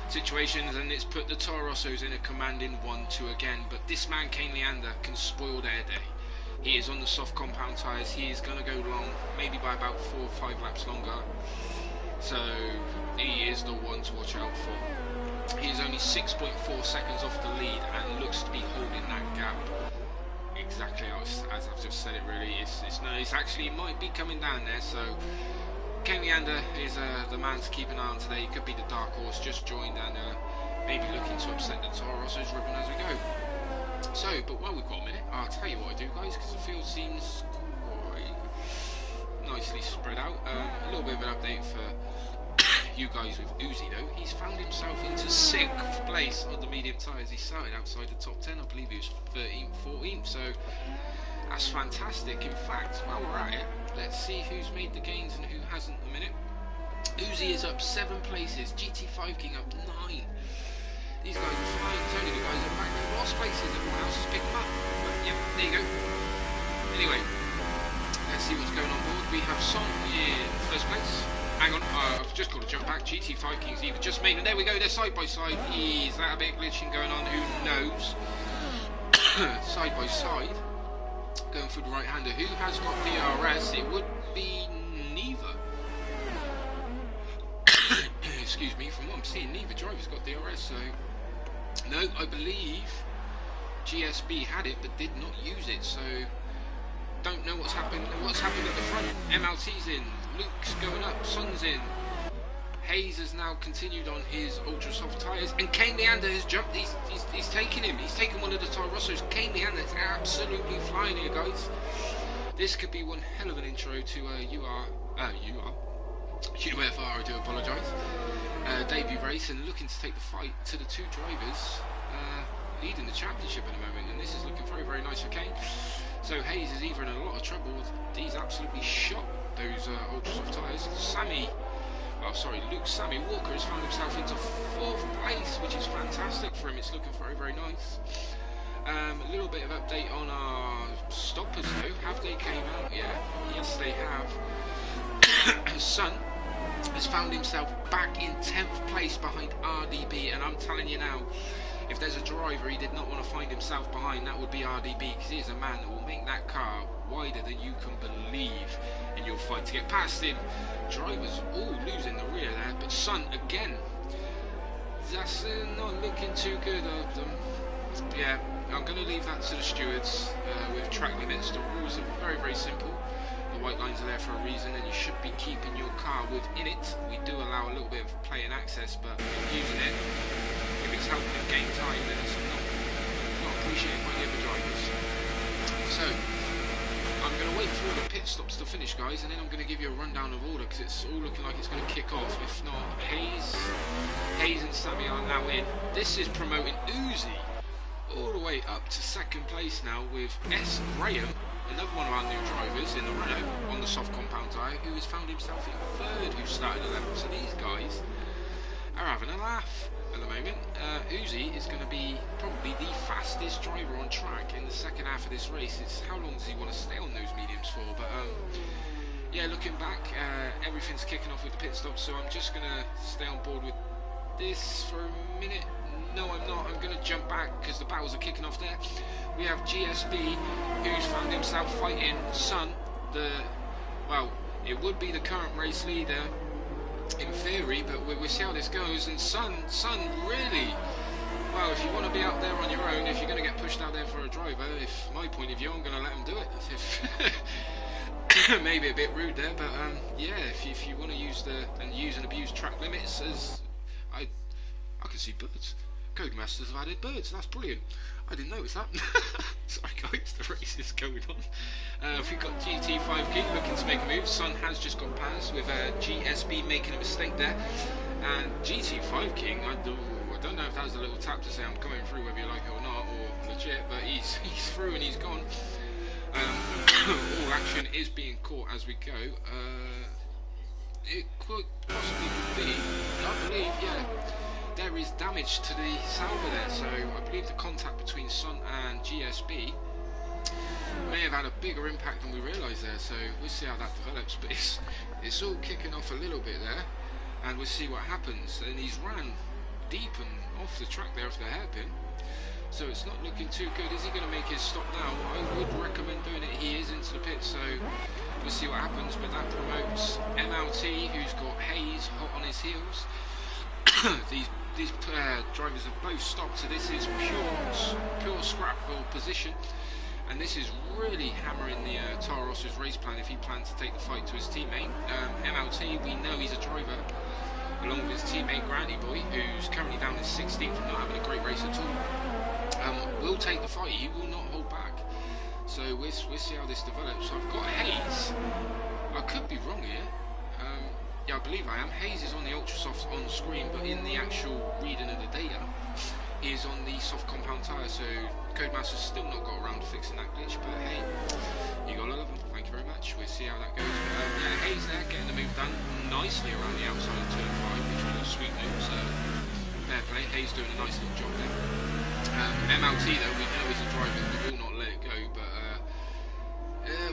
situations, and it's put the Toro Rossos in a commanding 1-2 again. But this man Kane Leander can spoil their day. He is on the soft compound tyres. He is going to go long, maybe by about 4 or 5 laps longer. So he is the one to watch out for. He is only 6.4 seconds off the lead and looks to be holding that gap. Exactly as I've just said it. Really, it's actually, it might be coming down there. So Kane Leander is the man to keep an eye on today. He could be the dark horse, just joined and maybe looking to upset the Toro Rosso's ribbon as we go. So, but while we've got a minute, I'll tell you what I do, guys, because the field seems quite nicely spread out. A little bit of an update for you guys with Uzi though, he's found himself into 6th place on the medium tyres. He started outside the top 10, I believe he was 13th, 14th, so that's fantastic. In fact, while we're at it, let's see who's made the gains and who hasn't a minute. Uzi is up 7 places, GT5 King up 9. These guys are flying. Tony, the guys are back. They've lost places. Everyone else has picked them up. But, yeah, there you go. Anyway, let's see what's going on board. We have Son in 1st place. Hang on, I've just got to jump back. GT5 Kings either just made them. There we go. They're side by side. Is that a bit of glitching going on? Who knows? Side by side. Going through the right-hander. Who has got DRS? It would be neither. Excuse me, from what I'm seeing, neither driver's got DRS, so no, I believe GSB had it but did not use it, so don't know what's happened. What's happened at the front? MLT's in, Luke's going up, Son's in, Hayes has now continued on his ultra soft tyres, and Kane Leander has jumped. He's taken him. He's taken one of the Toro Rossos. Kane Leander is absolutely flying here, guys. This could be one hell of an intro to UFR, I do apologise. Debut race, and looking to take the fight to the 2 drivers leading the championship at the moment, and this is looking very, very nice for Kane. So Hayes is either in a lot of trouble. He's absolutely shot those ultra soft tyres. Luke Sammy Walker has found himself into 4th place, which is fantastic for him. It's looking very, very nice. A little bit of update on our stoppers though. Have they came out yet? Yes, they have. Son has found himself back in 10th place behind RDB, and I'm telling you now, if there's a driver he did not want to find himself behind, that would be RDB, because he is a man that will make that car wider than you can believe in your fight to get past him. Drivers all losing the rear there, but Son again, that's not looking too good of them. Yeah, I'm going to leave that to the stewards with track limits. The rules are very, very simple. The white lines are there for a reason, and you should be keeping your car within it. We do allow a little bit of play and access, but using it, if it's helping them gain time, then it's not appreciated by the other drivers. So I'm going to wait for all the pit stops to finish, guys, and then I'm going to give you a rundown of order, because it's all looking like it's going to kick off. If not, Hayes and Sammy are now in. This is promoting Uzi all the way up to 2nd place now, with S. Graham, another one of our new drivers in the Renault on the soft compound tyre, who has found himself in 3rd, who started 11th. So these guys are having a laugh at the moment. Uzi is going to be probably the fastest driver on track in the second half of this race. It's how long does he want to stay on those mediums for? But yeah, looking back, everything's kicking off with the pit stop, so I'm just going to stay on board with this for a minute. No, I'm not. I'm going to jump back because the battles are kicking off there. We have GSB, who's found himself fighting Son, it would be the current race leader in theory, but we'll see how this goes. And Son really, well, if you want to be out there on your own, if you're going to get pushed out there for a driver, if my point of view, I'm going to let him do it. Maybe a bit rude there, but yeah, if you want to use and abuse track limits, as I can see birds. Codemasters have added birds. That's brilliant. I didn't notice that. Sorry guys, the race is going on. We've got GT5 King looking to make a move. Son has just got past with GSB making a mistake there. And GT5 King, I don't know if that was a little tap to say I'm coming through whether you like it or not, or legit, but he's through and he's gone. All action is being caught as we go. It could possibly be, I believe, yeah. There is damage to the salver there, so I believe the contact between Son and GSB may have had a bigger impact than we realised there, so we'll see how that develops. But it's all kicking off a little bit there, and we'll see what happens. And he's ran deep and off the track there off the hairpin, so it's not looking too good. Is he going to make his stop now? I would recommend doing it. He is into the pit, so we'll see what happens. But that promotes MLT, who's got Hayes hot on his heels. These drivers have both stopped, so this is pure scrapville position, and this is really hammering the Toro Rosso's race plan if he plans to take the fight to his teammate. MLT, we know he's a driver along with his teammate Granny Boy, who's currently down in 16th and not having a great race at all. Will take the fight. He will not hold back. So we'll see how this develops. So I've got Hayes. I could be wrong here. Yeah, I believe I am. Hayes is on the ultra softs on screen, but in the actual reading of the data, he is on the soft compound tyre. So Codemaster's still not got around to fixing that glitch. But hey, you gotta love him. Thank you very much. We'll see how that goes. Yeah, Hayes there getting the move done nicely around the outside of turn 5, which was a sweet move. So fair play. Hayes doing a nice little job there. MLT though, we know is a driver that will not let it go, but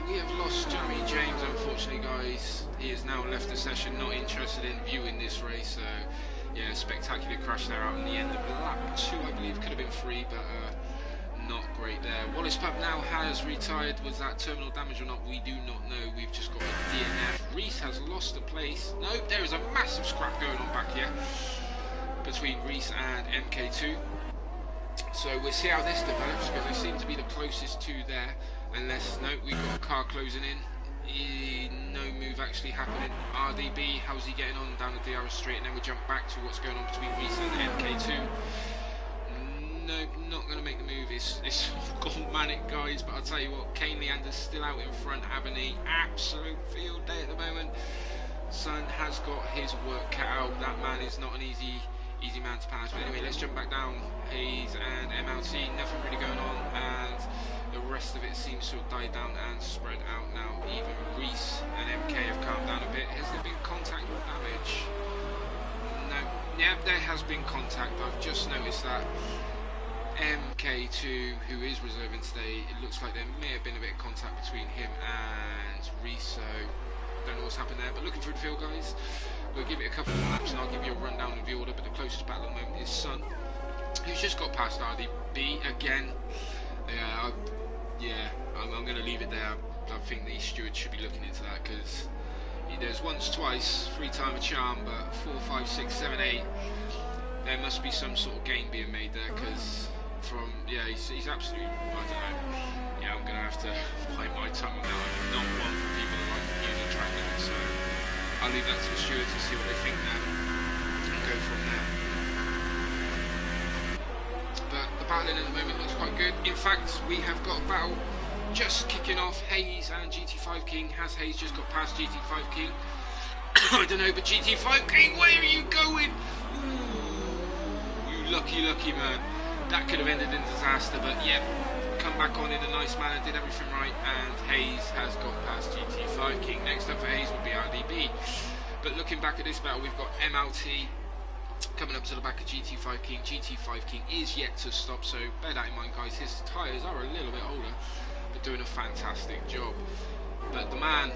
we have lost Jeremy James, unfortunately, guys. He has now left the session, not interested in viewing this race. So yeah, spectacular crash there out in the end of lap 2, I believe. Could have been 3, but not great there. Wallace Pub now has retired. Was that terminal damage or not? We do not know. We've just got a DNF. Reese has lost a place. Nope, there is a massive scrap going on back here between Reese and MK2. So we'll see how this develops, because they seem to be the closest to there. Unless, no, we've got a car closing in. No move actually happening. RDB, how's he getting on down the DRS straight? And then we jump back to what's going on between Reese and MK2. No, not going to make the move. It's gone manic, guys. But I'll tell you what, Kane Leander's still out in front, having an absolute field day at the moment. Son has got his work cut out. That man is not an easy man to pass. But anyway, let's jump back down. Hayes and MLT, nothing really going on, and the rest of it seems to have died down and spread out now. Even Reese and MK have calmed down a bit. Has there been contact or damage? No. Yeah, there has been contact. I've just noticed that. MK2, who is reserving today, it looks like there may have been a bit of contact between him and Reese, so don't know what's happened there. But looking through the field, guys, we'll give it a couple more laps and I'll give you a rundown of the order. But the closest battle at the moment is Sun, who's just got past RDB again. I'm going to leave it there. I think the stewards should be looking into that, because there's once, twice, 3 times a charm, but 4, 5, 6, 7, 8. There must be some sort of gain being made there, because from, yeah, he's absolutely, I don't know. Yeah, I'm going to have to bite my tongue on that. I'm not one for people that like using track limits, so I'll leave that to the stewards to see what they think there and go from there. But the battling at the moment looks quite good. In fact, we have got a battle just kicking off. Hayes and GT5 King. Has Hayes just got past GT5 King? I don't know, but GT5 King, where are you going? Ooh, you lucky man. That could have ended in disaster, but yep, come back on in a nice manner, did everything right, and Hayes has got past GT5 King. Next up for Hayes would be RDB. But looking back at this battle, we've got MLT coming up to the back of GT5 King. GT5 King is yet to stop, so bear that in mind, guys. His tyres are a little bit older, but doing a fantastic job. But the man,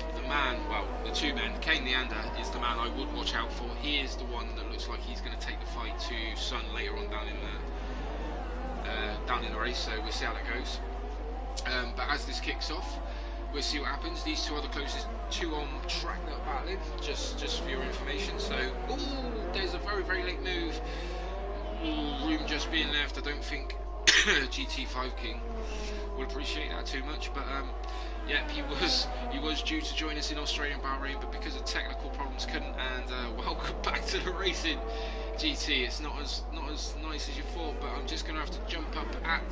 well, the 2 men, Kane Leander is the man I would watch out for. He is the one that looks like he's going to take the fight to Sun later on down in the race, so we'll see how that goes. But as this kicks off, we'll see what happens. These 2 are the closest 2 on track that are battling, just for your information. So, ooh, there's a very late move. Ooh, room just being left. I don't think GT5 King will appreciate that too much, but yep, he was due to join us in Australia and Bahrain, but because of technical problems couldn't. And welcome back to the racing, GT. It's not as nice as you thought, but I'm just going to have to jump up at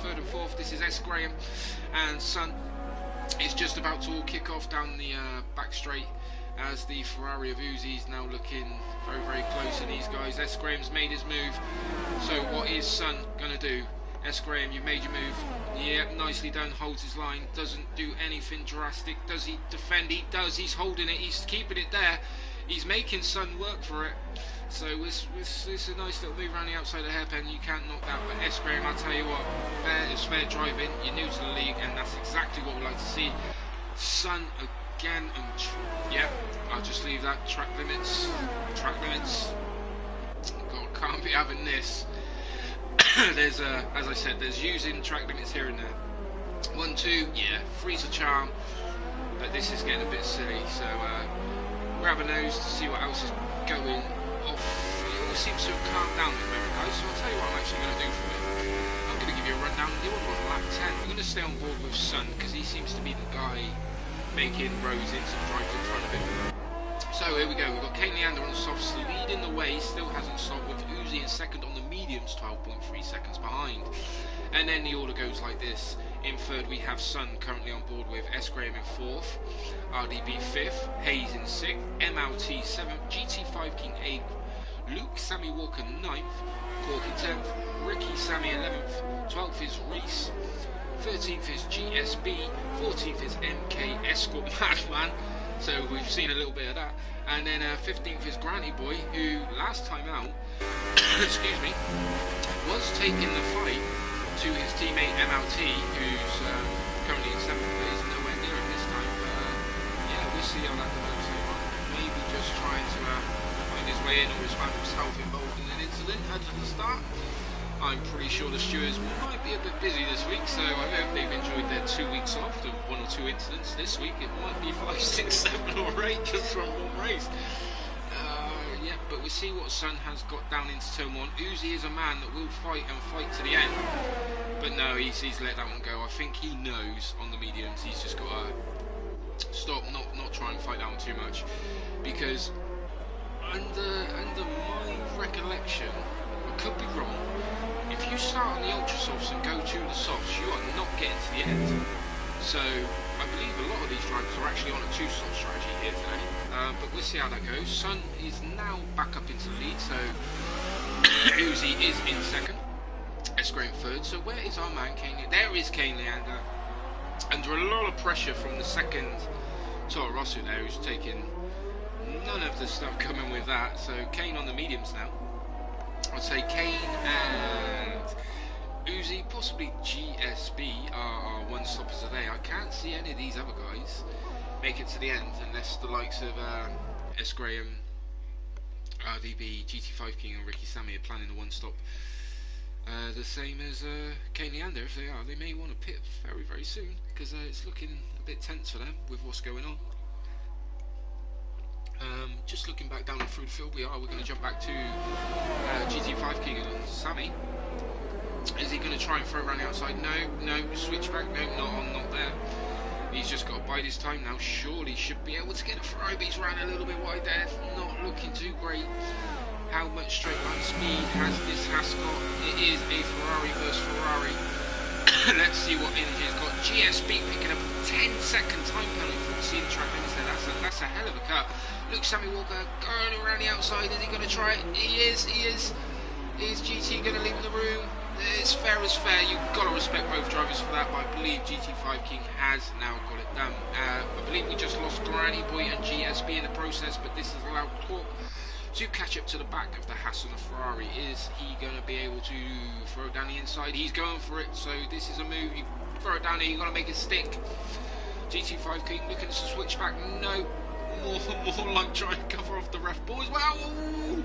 3rd and 4th. This is S. Graham and Sun. It's just about to all kick off down the back straight, as the Ferrari of Uzi is now looking very close. And these guys, S. Graham's made his move. So what is Sun going to do? S. Graham, you've made your move. Yeah, nicely done. Holds his line. Doesn't do anything drastic. Does he defend? He does. He's holding it. He's keeping it there. He's making Sun work for it. So it's a nice little move around the outside of the hairpin. You can't knock that. But S. Graham, I'll tell you what, fair is fair driving. You're new to the league, and that's exactly what we like to see. Sun again, and yeah, I'll just leave that. Track limits. God, can't be having this. There's as I said, there's using track limits here and there. 1, 2, yeah, 3's a charm, but this is getting a bit silly. So grab a nose to see what else is going off. It all seems to have calmed down at the moment, guys. So I'll tell you what I'm actually going to do for it. I'm going to give you a rundown of the order on lap 10. We're going to stay on board with Sun, because he seems to be the guy making rows into the drivers in front of him. So here we go. We've got Kane Leander on the softs leading the way. Still hasn't stopped, with Uzi in second on the mediums, 12.3 seconds behind. And then the order goes like this: In third we have Sun currently on board with S. Graham in fourth, RDB fifth, Hayes in sixth, MLT seventh, GT5 King eighth, Luke Sammy Walker ninth, Corky 10th, Ricky Sammy 11th, 12th is Reese, 13th is GSB, 14th is MK Escort Madman, so we've seen a little bit of that, and then 15th is Granny Boy, who last time out, excuse me, was taking the fight to his teammate MLT, who's currently in 7th, but he's nowhere near him this time, but yeah, we'll see how that develops later on. Maybe just trying to find his way in, or he's found himself involved in an incident at the start. I'm pretty sure the stewards might be a bit busy this week, so I hope they've enjoyed their 2 weeks off. The 1 or 2 incidents this week, it might be 5, 6, 7 or 8 just from one race. Yeah, but we'll see what Sun has got down into turn 1. Uzi is a man that will fight and fight to the end, but no, he's let that one go. I think he knows on the mediums he's just got to stop, not try and fight that one too much, because under my recollection, I could be wrong, if you start on the ultra softs and go to the softs, you are not getting to the end. So I believe a lot of these drivers are actually on a 2-soft strategy here today, but we'll see how that goes. Sun is now back up into the lead, so Uzi is in second, Esquire in third. So where is our man Kane? There is Kane Leander, under a lot of pressure from the second Toro Rosso there, who's taking none of the stuff coming with that. So Kane on the mediums now. I'd say Kane and Uzi, possibly GSB are one stoppers today. I can't see any of these other guys make it to the end unless the likes of S. Graham, RDB, GT5 King and Ricky Sammy are planning the one stop. The same as Kane Leander. If they are, they may want to pit very, very soon, because it's looking a bit tense for them with what's going on. Just looking back down through the field, we're going to jump back to GT5 King and Sammy. Is he going to try and throw around the outside? No, switch back, no, not there. He's just got to bide his time now. Surely should be able to get a Ferrari, but he's ran a little bit wide there. Not looking too great. How much straight line speed has this Haas got? It is a Ferrari versus Ferrari. Let's see what energy it's got. GSB picking up a 10-second time penalty for the track limits there. That's a hell of a cut. Luke Sammy Walker going around the outside. Is he going to try it? He is. Is GT going to leave the room? It's fair as fair. You've got to respect both drivers for that, but I believe GT5 King has now got it done. I believe we just lost Granny Boy and GSB in the process, but this has allowed Cork to catch up to the back of the Haas and the Ferrari. Is he going to be able to throw it down the inside? He's going for it, so this is a move. You throw it down here, you've got to make it stick. GT5 King looking to switch back. No, more like trying to cover off the ref ball as well. Ooh.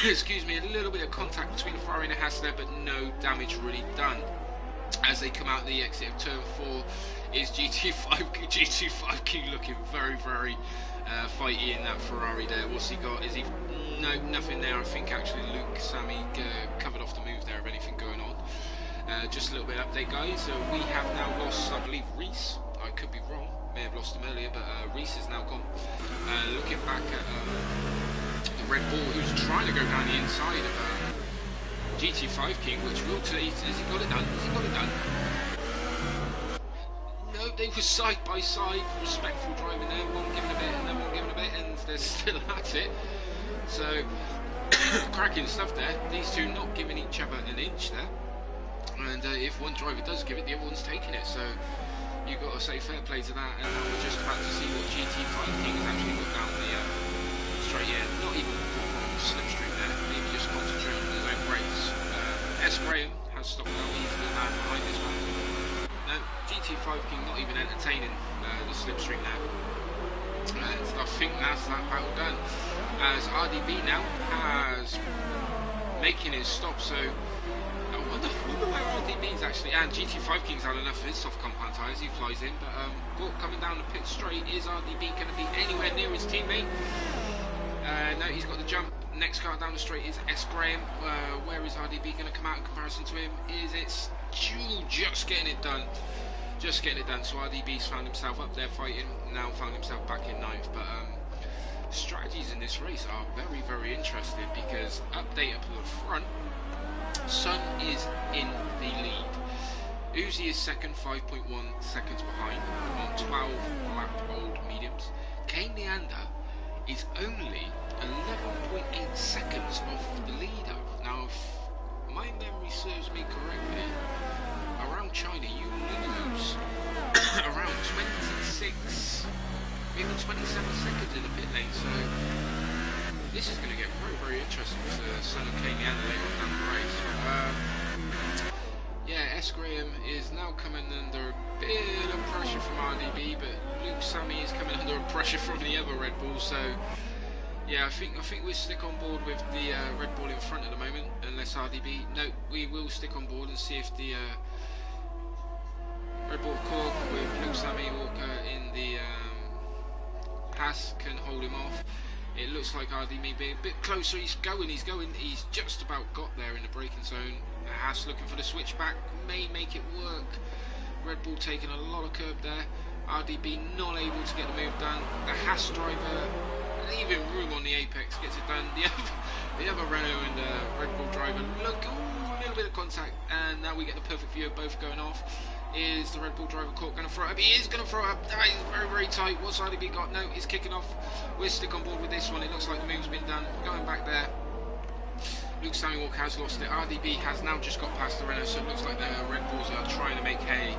Excuse me, a little bit of contact between the Ferrari and the Haas there, but no damage really done. As they come out the exit of turn 4, is GT5 King looking very, very fighty in that Ferrari there. What's he got? Is he? No, nothing there. I think actually Luke Sammy covered off the move there of anything going on. Just a little bit of update, guys. We have now lost, I believe, Reese. I could be wrong. May have lost him earlier, but Reese is now gone. Looking back at the Red Bull, who's trying to go down the inside of GT5 King, which will take. Has he got it done? Has he got it done? No, they were side by side, respectful driving there. One giving a bit, and then one giving a bit, and they're still at it. So cracking stuff there. These two not giving each other an inch there. And if one driver does give it, the other one's taking it. So you've got to say fair play to that. And now we're just about to see what GT5 King has actually got down the straight here. Not even slipstream there. Maybe just concentrating on his own brakes. S. Graham has stopped now. He's the man behind this one. No, GT5 King not even entertaining the slipstream there. So I think that's that battle done. As RDB now has making his stop. So I wonder where RDB's actually, and GT5 King's had enough of his soft compound tyres, he flies in, but coming down the pit straight, is RDB going to be anywhere near his teammate? No, he's got the jump. Next car down the straight is S. Graham. Where is RDB going to come out in comparison to him? Is it just getting it done? Just getting it done. So RDB's found himself up there fighting, now found himself back in 9th, but strategies in this race are very, very interesting, because update up to the front, Sun is in the lead. Uzi is second, 5.1 seconds behind on 12 lap old mediums. Kane Leander is only 11.8 seconds off the leader. Now, if my memory serves me correctly, around China you lose around 26, maybe 27 seconds in the pit lane, so this is going to get very, very interesting for Son of Kane Leander later on down the race. Yeah, S. Graham is now coming under a bit of pressure from RDB, but Luke Sammy is coming under pressure from the other Red Bull. So yeah, I think we'll stick on board with the Red Bull in front at the moment, unless RDB. No, we will stick on board and see if the Red Bull Cork with Luke Sammy Walker in the Haas can hold him off. It looks like RDB being a bit closer. He's going. He's just about got there in the braking zone. Haas looking for the switchback, may make it work. Red Bull taking a lot of curb there. RDB not able to get the move done. The Haas driver leaving room on the apex gets it done. The other Renault and Red Bull driver look, a little bit of contact, and now we get the perfect view of both going off. Is the Red Bull driver Cork going to throw it up? He is going to throw it up. That is very, very tight. What's RDB got? No, he's kicking off. We'll stick on board with this one. It looks like the move's been done. Going back there. Luke Sammy Walker has lost it. RDB has now just got past the Renault, so it looks like the Red Bulls are trying to make hay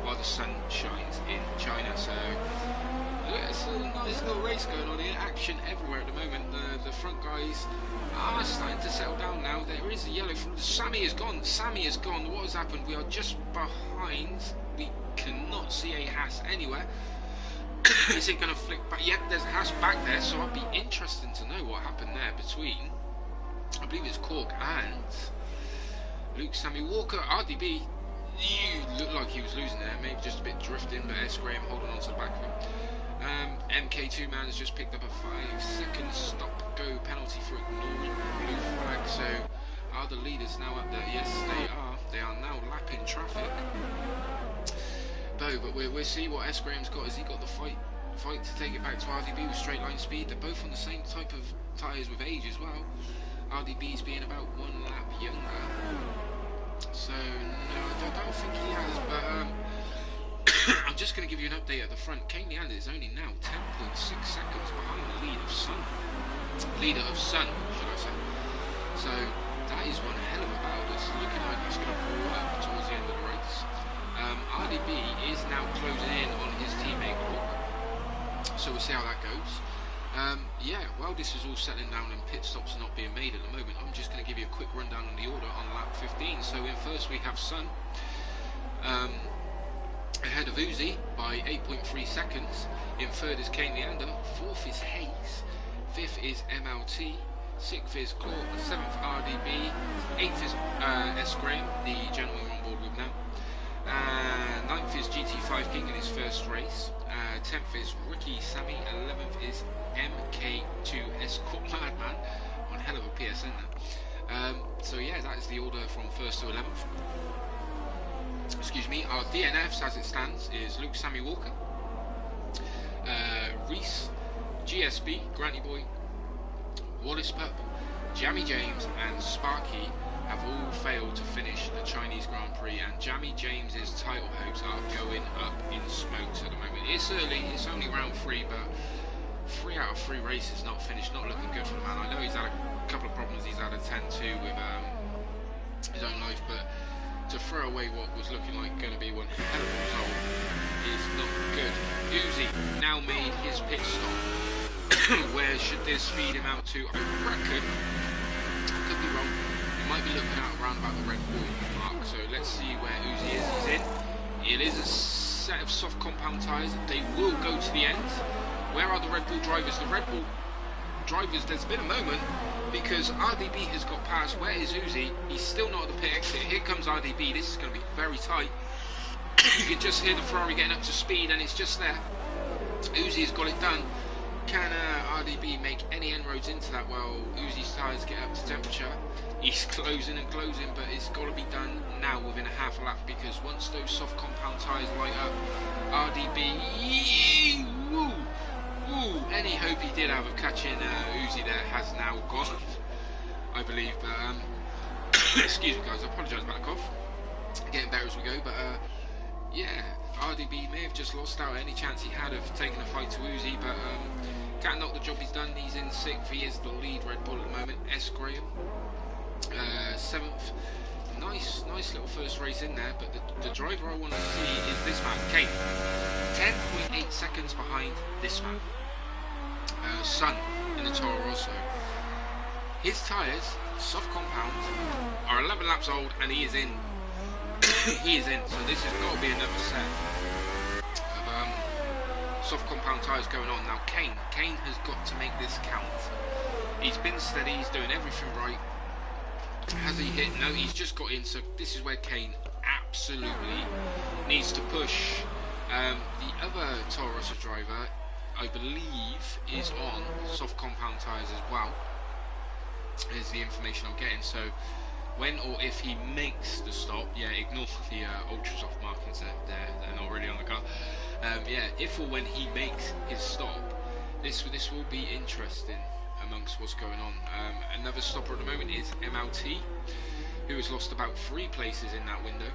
while the sun shines in China. So yeah, it's a nice little race going on here. Action everywhere at the moment. The front guys are starting to settle down now. There is a yellow. Sammy is gone. Sammy is gone. What has happened? We are just behind. We cannot see a Haas anywhere. Is it going to flick back? Yep, there's a Haas back there. So I'd be interested to know what happened there between, I believe it's Cork and Luke Sammy Walker. RDB, you looked like he was losing there, maybe just a bit drifting, but S. Graham holding on to the back of him. MK2 man has just picked up a 5-second stop go penalty for ignoring the blue flag. So are the leaders now up there? Yes, they are. They are now lapping traffic. But we'll see what S. Graham's got. Has he got the fight to take it back to RDB with straight line speed? They're both on the same type of tyres with age as well. RDB's being about 1 lap younger, so no, I don't think he has, but I'm just going to give you an update at the front. Kane Leander is only now 10.6 seconds behind the leader of Sun, should I say. So that is one hell of a battle. It's looking like it's going to pull up towards the end of the race. RDB is now closing in on his teammate Cork, so we'll see how that goes. Yeah, while this is all settling down and pit stops are not being made at the moment, I'm just going to give you a quick rundown on the order on lap 15. So in first we have Sun, ahead of Uzi by 8.3 seconds. In third is Kane Leander, fourth is Hayes, fifth is MLT, sixth is Cork, seventh RDB, eighth is S. Graham, the gentleman we're on board with now. Ninth is GT5 King in his first race. 10th is Ricky Sammy. 11th is MK2S Cork Madman. One hell of a PSN there. So yeah, that is the order from 1st to 11th. Excuse me. Our DNFs as it stands is Luke Sammy Walker, Reese, GSB, Granny Boy, Wallace Pup, Jammy James and Sparky have all failed to finish the Chinese Grand Prix, and Jammy James's title hopes are going up in smokes at the moment. It's early, it's only round 3, but 3 out of 3 races not finished, not looking good for the man. I know he's had a couple of problems, he's had a 10-2 with his own life, but to throw away what was looking like going to be one hell of a result is not good. Uzi now made his pit stop. Where should this speed him out to? I reckon, I could be wrong, might be looking at around about the Red Bull mark, so let's see where Uzi is. He's in. It is a set of soft compound tyres. They will go to the end. Where are the Red Bull drivers? The Red Bull drivers, there's been a moment because RDB has got past. Where is Uzi? He's still not at the pit exit. Here comes RDB. This is going to be very tight. You can just hear the Ferrari getting up to speed, and it's just there. Uzi has got it done. Can RDB make any inroads into that? Well, Uzi's tyres get up to temperature. He's closing and closing, but it's got to be done now within a half a lap, because once those soft compound tyres light up, RDB, any hope he did have of catching Uzi there has now gone, I believe. But excuse me guys, I apologise about the cough. getting better as we go. But yeah, RDB may have just lost out any chance he had of taking a fight to Uzi, but can't knock the job he's done. He's in 6th. He is the lead Red Bull at the moment. S. Graham, 7th. Nice little first race in there, but the driver I want to see is this man, Kane. 10.8 seconds behind this man. Sun in the Toro Rosso. His tyres, soft compound, are 11 laps old, and he is in. He is in, so this has got to be another set of soft compound tyres going on. Now Kane has got to make this count. He's been steady, he's doing everything right. Has he hit? No, he's just got in, so this is where Kane absolutely needs to push. The other Toro Rosso driver, I believe, is on soft compound tyres as well, is the information I'm getting. So when or if he makes the stop, yeah, ignore the ultra soft markings they're not really on the car. Yeah, if or when he makes his stop, this will be interesting amongst what's going on. Another stopper at the moment is MLT, who has lost about 3 places in that window.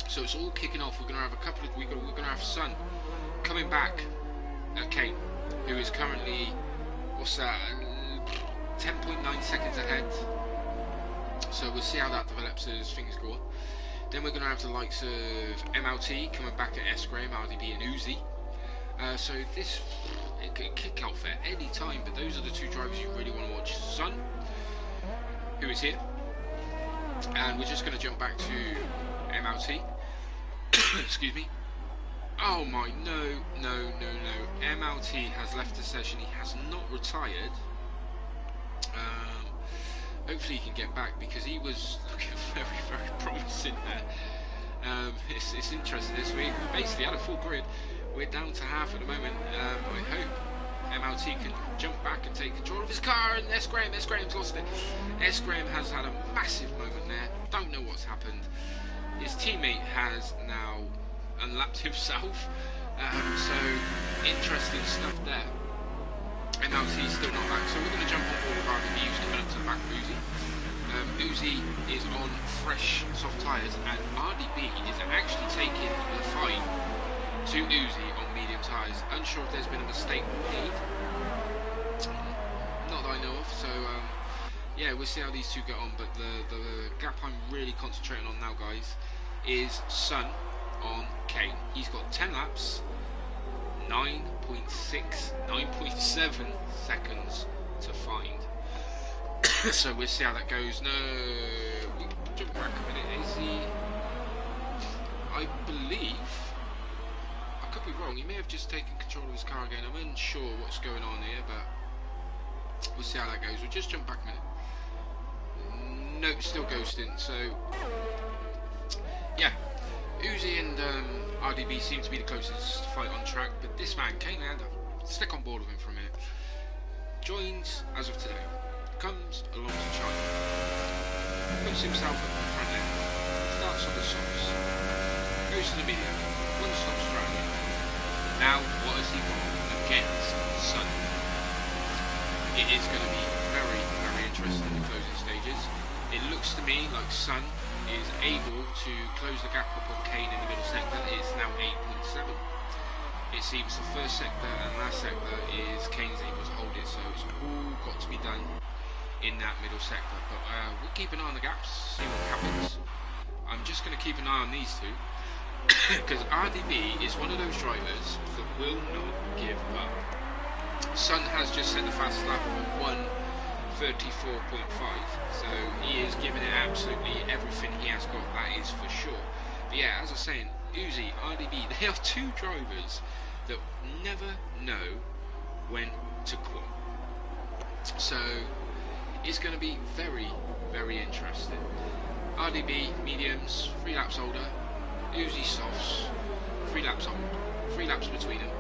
So it's all kicking off. We're going to have we're going to have Sun coming back at Kane, who is currently, what's that, 10.9 seconds ahead. So we'll see how that develops as things go on. Then we're going to have the likes of MLT coming back at S. Graham, RDB and Uzi. So this, it could kick out for any time, but those are the 2 drivers you really want to watch. Sun, who is here, and we're just going to jump back to MLT. Excuse me. Oh my, no. MLT has left the session. He has not retired. Hopefully he can get back, because he was looking very promising there. It's interesting this week. We basically had a full grid. We're down to half at the moment. I hope MLT can jump back and take control of his car, and S. Graham's lost it. S. Graham has had a massive moment there. Don't know what's happened. His teammate has now unlapped himself. So interesting stuff there. MLT is still not back, so we're going to jump on board with RDB, who's coming up to the back of Uzi. Uzi is on fresh soft tyres, and RDB is actually taking the fight to Uzi on medium tyres. Unsure if there's been a mistake made, not that I know of. So yeah, we'll see how these 2 get on. But the gap I'm really concentrating on now, guys, is Sun on Kane. He's got 10 laps, 9.7 seconds to find. So we'll see how that goes. No, we jump back a minute. Is he? I believe, I could be wrong, he may have just taken control of his car again. I'm unsure what's going on here, but we'll see how that goes. We'll just jump back a minute. Nope, still ghosting. So yeah, Uzi and RDB seem to be the closest fight on track, but this man, Kane Lander, stick on board with him for a minute, joins as of today, comes along to China, puts himself at the front end, starts on the softs, goes to the medium, one-stop strategy. Now what has he got against Sun? It is going to be very interesting in the closing stages. It looks to me like Sun is able to close the gap up on Kane in the middle sector. It's now 8.7. It seems the first sector and last sector is Kane's able to hold it, so it's all got to be done in that middle sector. But we'll keep an eye on the gaps, see what happens. I'm just going to keep an eye on these 2, because RDB is one of those drivers that will not give up. Sun has just set the fastest lap of 1:34.5, so he is giving it absolutely everything he has got, that is for sure. But yeah, as I was saying, Uzi, RDB, they are 2 drivers that never know when to quit. So it's going to be very interesting. RDB mediums, 3 laps older. Uzi softs, 3 laps old, 3 laps between them.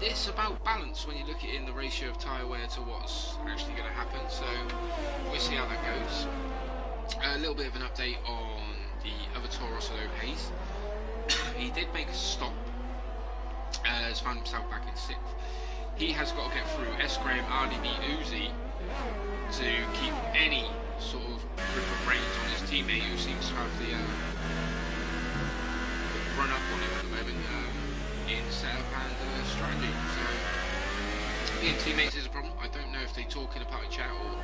It's about balance when you look at it in the ratio of tyre wear to what's actually going to happen, so we'll see how that goes. A little bit of an update on the other Toro Rosso, Hayes. He did make a stop, has found himself back in 6th. He has got to get through S. Graham, RDB, Uzi to keep any sort of grip of reins on his teammate, who seems to have the run up on him at the moment in setup and strategy. So being teammates is a problem. I don't know if they talk in a party chat or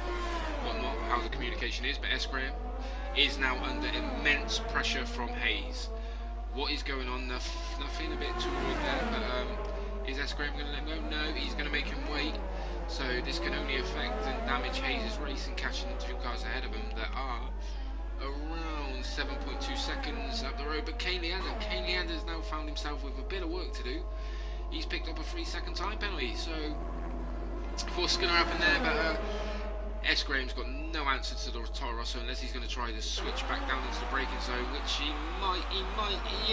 whatnot, how the communication is, but S. Graham is now under immense pressure from Hayes. What is going on? Nothing a bit too rude there, but is S. Graham going to let him go? No, he's going to make him wait. So this can only affect and damage Hayes' race and catching the two cars ahead of him that are around 7.2 seconds up the road. But Kane Leander's now found himself with a bit of work to do. He's picked up a 3-second time penalty, so what's going to happen there? But S. Graham's got no answer to the Toro Rosso unless he's going to try to switch back down into the braking zone, which he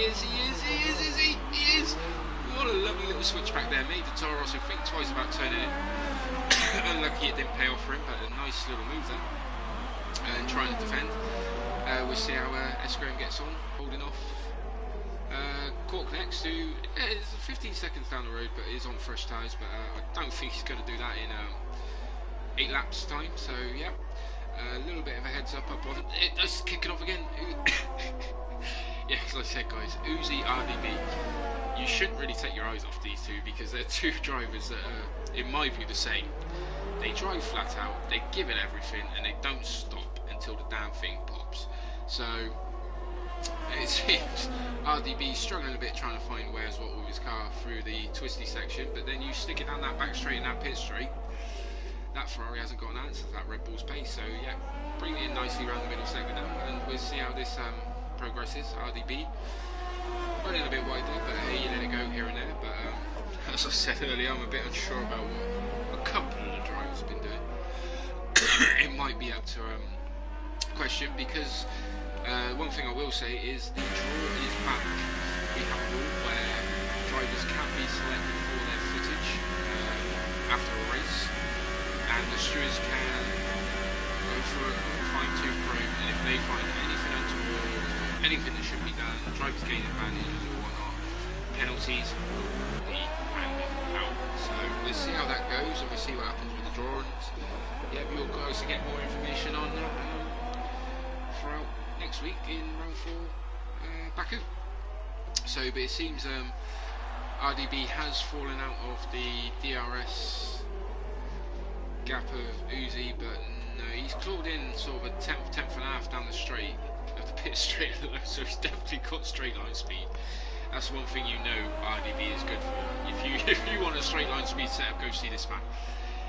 is. What a lovely little switch back there. Made the Toro Rosso think twice about turning it. Unlucky it didn't pay off for him, but a nice little move there. And trying to defend. We'll see how S. Graham gets on, holding off Cork next, who is 15 seconds down the road, but is on fresh tyres. But I don't think he's going to do that in 8 laps time. So yeah, a little bit of a heads up on it. It's kicking off again. Yeah, as I said, guys, Uzi, RDB. You shouldn't really take your eyes off these two, because they're two drivers that are, in my view, the same. They drive flat out, they give it everything, and they don't stop until the damn thing pops. So it seems RDB struggling a bit trying to find where's what with his car through the twisty section, but then you stick it down that back straight and that pit straight. That Ferrari hasn't got an answer to that Red Bull's pace. So yeah, bring it in nicely around the middle segment now, and we'll see how this progresses. RDB running a bit wide there, but hey, you let it go here and there. But as I said earlier, I'm a bit unsure about what a couple of the drivers have been doing. It might be up to question, because one thing I will say is the draw is back. We have a rule where drivers can be selected for their footage after a race, and the stewards can go for a fine-tooth comb, and if they find anything untoward, anything that should be done, drivers gain advantages or whatnot, penalties will be handed out. So we'll see how that goes, and we'll see what happens with the draw. And yeah, we all guys to get more information on that throughout next week in round 4 Baku. So, but it seems RDB has fallen out of the DRS gap of Uzi, but no, he's clawed in sort of a tenth and a half down the straight of the pit straight, so he's definitely got straight line speed. That's one thing you know RDB is good for. If you want a straight line speed setup, go see this man.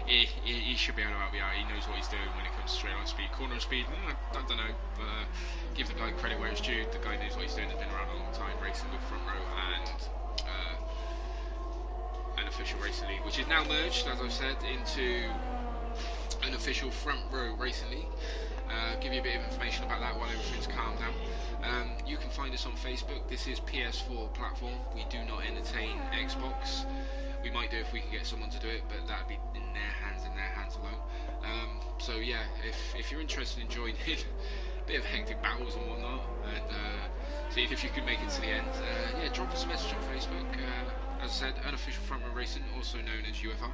He should be able to help you out. He knows what he's doing when it comes to straight line speed. Corner speed, I don't know, but give the guy credit where it's due. The guy knows what he's doing. He's been around a long time, racing with Front Row and an official racing league, which is now merged, as I've said, into an official Front Row racing league. Give you a bit of information about that while everything's calmed down. You can find us on Facebook. This is PS4 platform. We do not entertain Xbox. We might do if we can get someone to do it, but that'd be in their hands alone. So yeah, if you're interested in joining a bit of hectic battles and whatnot, and see if you can make it to the end, yeah, drop us a message on Facebook. As I said, unofficial Front Row Racing, also known as UFR,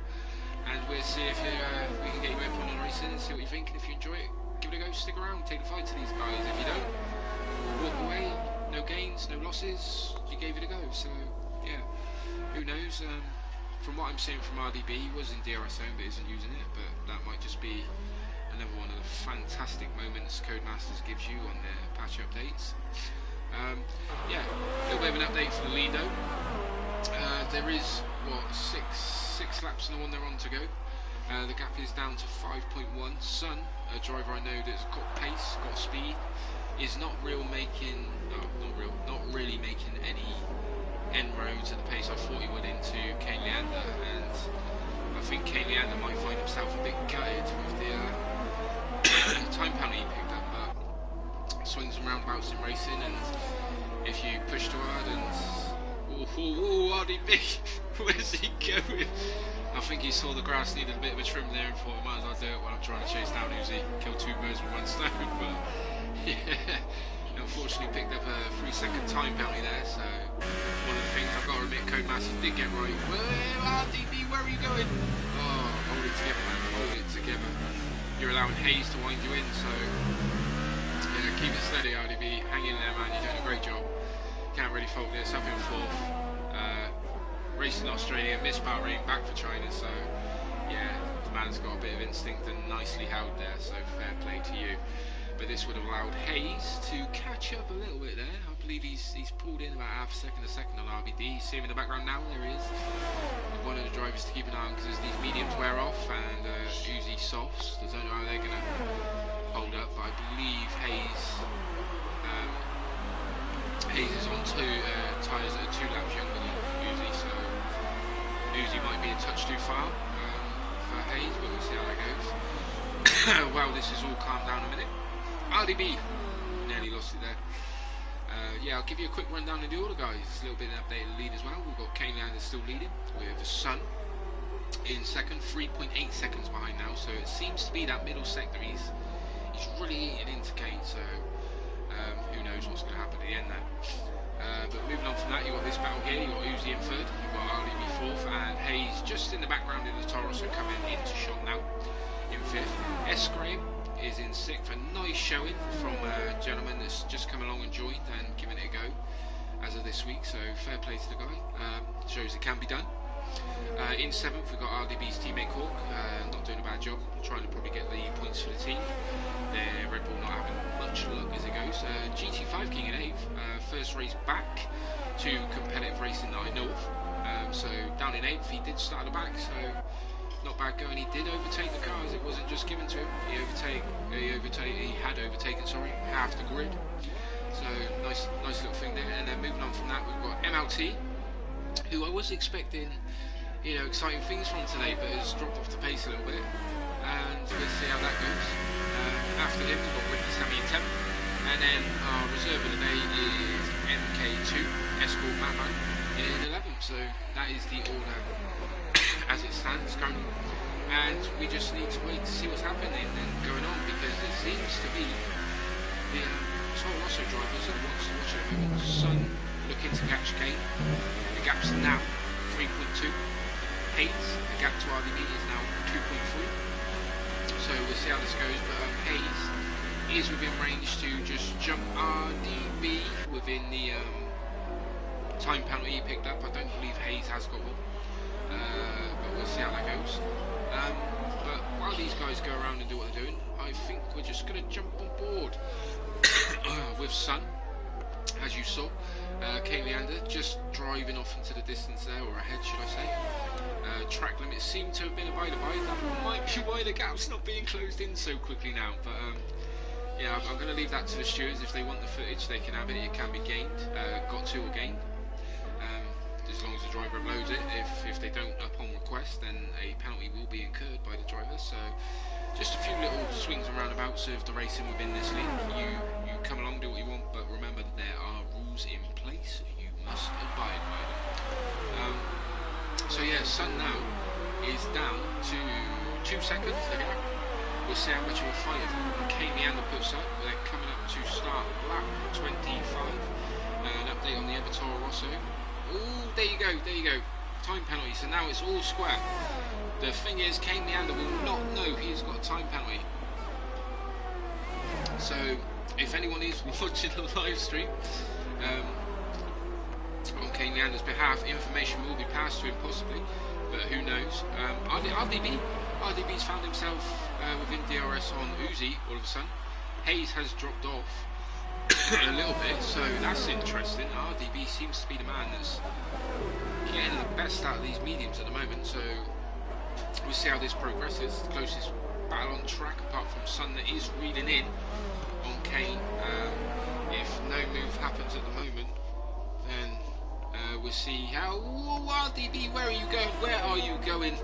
and we'll see if we can get you in on racing and see what you think. And if you enjoy it, give it a go, stick around, take the fight to these guys. If you don't, walk away, no gains, no losses, you gave it a go. So yeah, who knows. From what I'm seeing from RDB, he was in DRS zone but isn't using it, but that might just be another one of the fantastic moments Codemasters gives you on their patch updates. Yeah, a little bit of an update for the Lido. There is, what, six laps in the one they're on to go. The gap is down to 5.1. Sun, a driver I know that's got pace, got speed, is not really making any inroads at the pace I thought he would into Kane Leander, and I think Kane Leander might find himself a bit gutted with the time penalty he picked up. But swings and roundabouts in racing, and if you push too hard and RDB, where's he going? I think he saw the grass needed a bit of a trim there and thought, might as well do it while I'm trying to chase down Uzi, kill 2 birds with 1 stone. But yeah, unfortunately picked up a 3-second time penalty there. So one of the things I've got to admit Codemasters did get right. Well, RDB, where are you going? Oh, hold it together, man, hold it together. you're allowing Hayes to wind you in. So yeah, keep it steady, RDB. Hang in there, man. You're doing a great job. Can't really fault this. Up in fourth. Racing Australia, missed Bahrain, back for China. So yeah, the man's got a bit of instinct and nicely held there. So fair play to you. But this would have allowed Hayes to catch up a little bit there. I believe he's pulled in about half a second on RBD. See him in the background now. There he is. One of the drivers to keep an eye on, because as these mediums wear off and Uzi softs, I don't know how they're going to hold up. But I believe Hayes is on tyres that are 2 laps younger than Uzi, so Uzi might be a touch too far for Hayes, but we'll see how that goes. Well, this has all calmed down a minute. RDB nearly lost it there. Yeah, I'll give you a quick rundown of the order, guys. A little bit of an updated lead as well. We've got Kane Landers still leading with the Sun in second, 3.8 seconds behind now. So it seems to be that middle sector he's really eating into Kane. So who knows what's going to happen at the end there. But moving on from that, you've got this battle here. You've got Uzi in third, you've got RDB fourth, and Hayes just in the background in the Toro, so coming into shot now in fifth. S. Graham is in sixth. A nice showing from a gentleman that's just come along and joined and given it a go as of this week, so fair play to the guy. Shows it can be done. In seventh we've got RDB's teammate Cork, not doing a bad job, trying to probably get the points for the team. Their Red Bull not having much luck as it goes. GT5 King in eighth, first race back to competitive racing that I know of. So down in eighth, he did start at the back, so not bad going. He did overtake the cars, it wasn't just given to him. He had overtaken half the grid. So nice little thing there. And then moving on from that, we've got MLT, who I was expecting, exciting things from today, but has dropped off the pace a little bit. And let's see how that goes. After him, we've got Whitney Sammy in 10th, and then our reserve of the day is MK2 Escort Batman in 11th. So that is the order as it stands currently, and we just need to wait to see what's happening and going on, because it seems to be the Toro Rosso drivers are the ones to watch at the moment. Sun looking to catch Kane. The gap's now 3.2. Hayes, the gap to RDB is now 2.3. So we'll see how this goes, but Hayes is within range to just jump RDB within the time penalty he picked up. I don't believe Hayes has got one. But we'll see how that goes. But while these guys go around and do what they're doing, I think we're just going to jump on board with Sun, as you saw. Kane Leander just driving off into the distance there, or ahead should I say. Track limits seem to have been abided by. That might be why the gap's not being closed in so quickly now. But yeah, I'm going to leave that to the stewards. If they want the footage, they can have it. It can be gained, got to or gained. As long as the driver uploads it. If they don't upon request, then a penalty will be incurred by the driver. So just a few little swings and roundabouts of the racing within this league. You come along, do what you want, but remember that there are rules in place. You must abide by them. So yeah, Sun now is down to 2 seconds. The gap. We'll see how much of a fight Kane Leander puts up. They're coming up to start lap 25. An update on the other Toro Rosso. Oh, there you go. Time penalty. So now it's all square. The thing is, Kane Leander will not know he has got a time penalty. So, if anyone is watching the live stream on Kane Leander's behalf, information will be passed to him possibly, but who knows. RDB's found himself within DRS on Uzi all of a sudden. Hayes has dropped off a little bit, so that's interesting. RDB seems to be the man that's getting the best out of these mediums at the moment, so we'll see how this progresses. The closest battle on track, apart from Sun, that is reeling in on Kane. If no move happens at the moment, then we'll see how... RDB, where are you going? Where are you going?